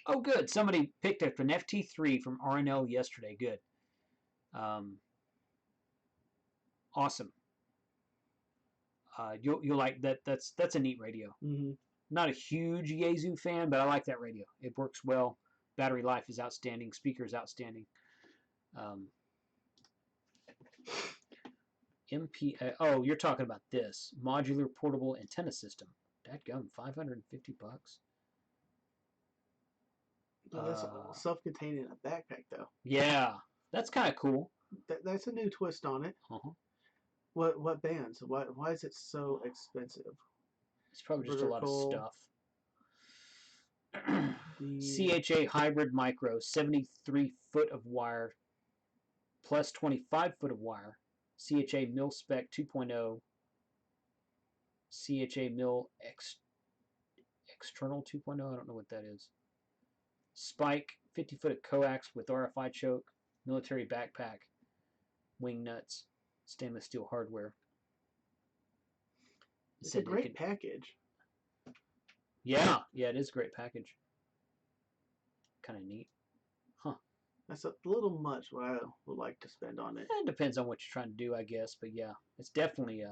Oh, good. Somebody picked up an FT3 from RNL yesterday. Good. Awesome. You'll like that. That's a neat radio. Not a huge Yaesu fan, but I like that radio. It works well. battery life is outstanding. Speaker is outstanding. Oh, you're talking about this modular portable antenna system. Dadgum, $550. Well, that's self-contained in a backpack, though. Yeah, that's kind of cool. That's a new twist on it. Uh-huh. What bands? Why is it so expensive? It's probably just a lot of stuff. The CHA hybrid micro, 73 foot of wire plus 25 foot of wire. CHA mil spec 2.0. CHA mil external 2.0. I don't know what that is. Spike, 50 foot of coax with RFI choke. Military backpack. Wing nuts. Stainless steel hardware. It's a great package. Yeah, it is a great package. Kind of neat. Huh. That's a little much what I would like to spend on it. It depends on what you're trying to do, I guess. But yeah, it's definitely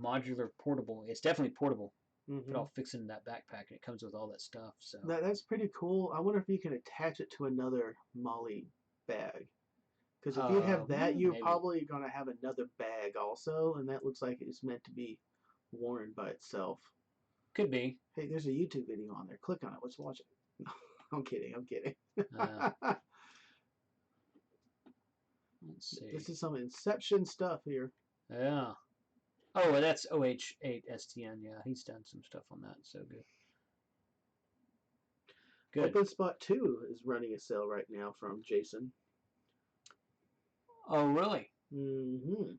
modular portable. It's definitely portable. But I'll fix it in that backpack, and it comes with all that stuff. So that's pretty cool. I wonder if you can attach it to another Molly bag. Because if you have that, you're probably going to have another bag also, and that looks like it's meant to be worn by itself. Could be. Hey, there's a YouTube video on there. Click on it. Let's watch it. I'm kidding. Let's see. This is some Inception stuff here. Yeah. Oh, well, that's OH8STN. Yeah, he's done some stuff on that. So good. Good. OpenSpot 2 is running a sale right now from Jason. Oh, really? Mm-hmm.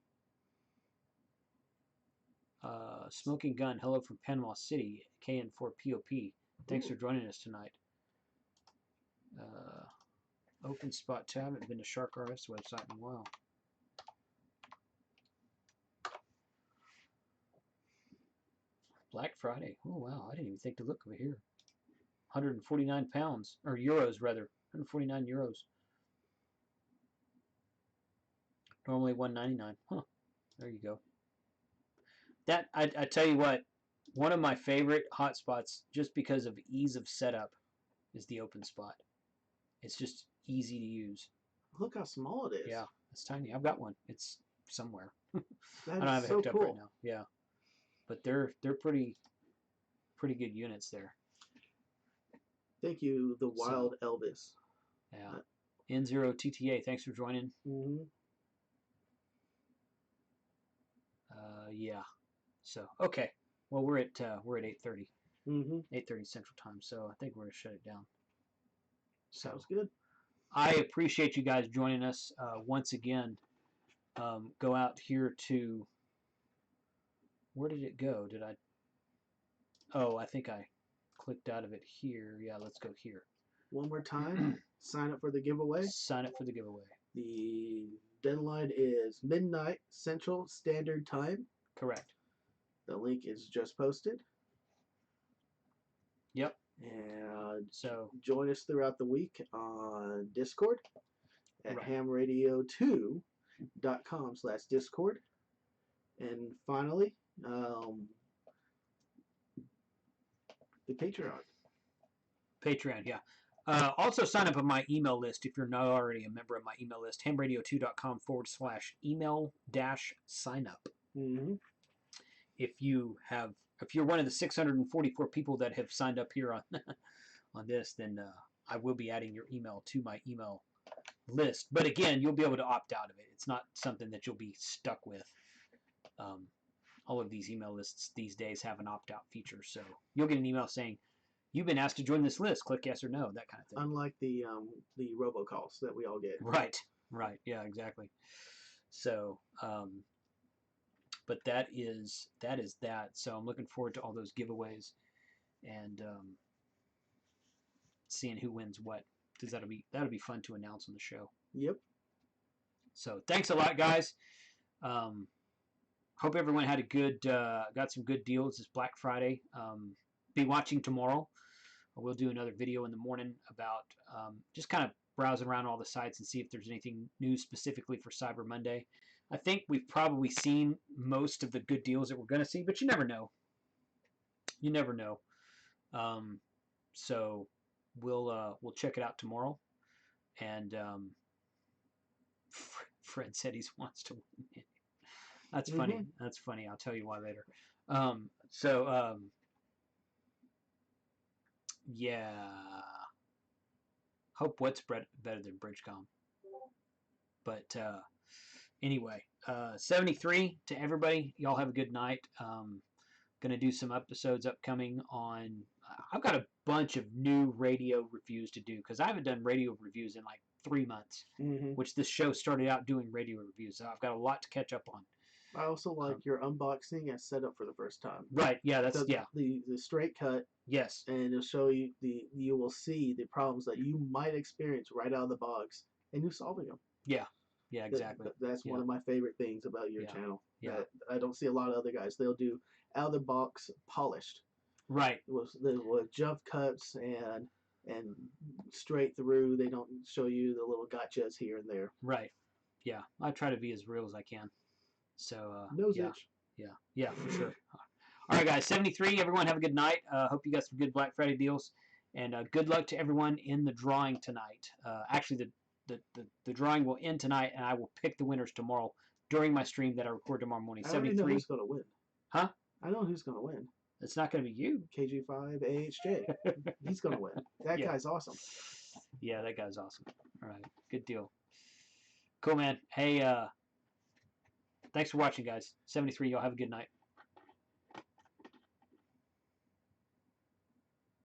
Smoking Gun, hello from Panama City, KN4POP. Thanks for joining us tonight. OpenSpot 2, I haven't been to Shark RS website in a while. Black Friday. Oh, wow. I didn't even think to look over here. 149 pounds, or euros, rather. 149 euros. Normally 199. Huh. There you go. That I tell you what, one of my favorite hotspots, just because of ease of setup, is the OpenSpot. It's just easy to use. Look how small it is. Yeah, it's tiny. I've got one. It's somewhere. I That don't have is it so hooked up cool. right now. Yeah, but they're pretty good units there. Thank you, the Wild Elvis. Yeah. N0TTA, thanks for joining. Mm-hmm. Yeah. So okay. Well, we're at 8:30. Mm-hmm. 8:30 Central Time. So I think we're gonna shut it down. So sounds good. I appreciate you guys joining us once again. Go out here to. Where did it go? Did I? Oh, I think I clicked out of it here. Yeah, let's go here. One more time. Sign up for the giveaway. Sign up for the giveaway. The deadline is midnight Central Standard Time. Correct. The link is just posted. Yep. And so join us throughout the week on Discord at right. hamradio2.com/Discord. And finally, the Patreon. Patreon, yeah. Also sign up on my email list if you're not already a member of my email list, hamradio2.com/email-sign up. Mm-hmm. If you're one of the 644 people that have signed up here on on this, then I will be adding your email to my email list. But again, you'll be able to opt out of it. It's not something that you'll be stuck with. All of these email lists these days have an opt-out feature, so you'll get an email saying, you've been asked to join this list. Click yes or no, that kind of thing. Unlike the robocalls that we all get. Right. Yeah, exactly. So, but that is that. So I'm looking forward to all those giveaways and seeing who wins what, because that'll be fun to announce on the show. Yep. So thanks a lot, guys. Hope everyone had a good, got some good deals this Black Friday. Be watching tomorrow. We'll do another video in the morning about just kind of browsing around all the sites and see if there's anything new specifically for Cyber Monday. I think we've probably seen most of the good deals that we're going to see, but you never know. You never know. So we'll check it out tomorrow. And Fred said he wants to win. That's funny. Mhm. That's funny. I'll tell you why later. Yeah. Hope what's better than Bridgecom. But anyway, 73 to everybody. Y'all have a good night. Gonna do some episodes upcoming on. I've got a bunch of new radio reviews to do because I haven't done radio reviews in like 3 months. Mhm. Which this show started out doing radio reviews. So I've got a lot to catch up on. I also like your unboxing and setup for the first time. Right. Yeah. That's yeah. The straight cut. Yes. And it'll show you you will see the problems that you might experience right out of the box, and you solving them. Yeah. Yeah. Exactly. That's one of my favorite things about your channel. Yeah. That I don't see a lot of other guys. They'll do out of the box polished. Right. With jump cuts and straight through. They don't show you the little gotchas here and there. Right. Yeah. I try to be as real as I can. So Nose yeah. itch. Yeah, for sure. All right, guys. 73. Everyone have a good night. Hope you got some good Black Friday deals, and good luck to everyone in the drawing tonight. Actually, the drawing will end tonight, and I will pick the winners tomorrow during my stream that I record tomorrow morning. I already know who's going to win. Huh? I know who's going to win. It's not going to be you. KG5 AHJ. He's going to win. That guy's awesome. Yeah, that guy's awesome. All right, good deal. Cool, man. Hey, thanks for watching, guys. 73. Y'all have a good night.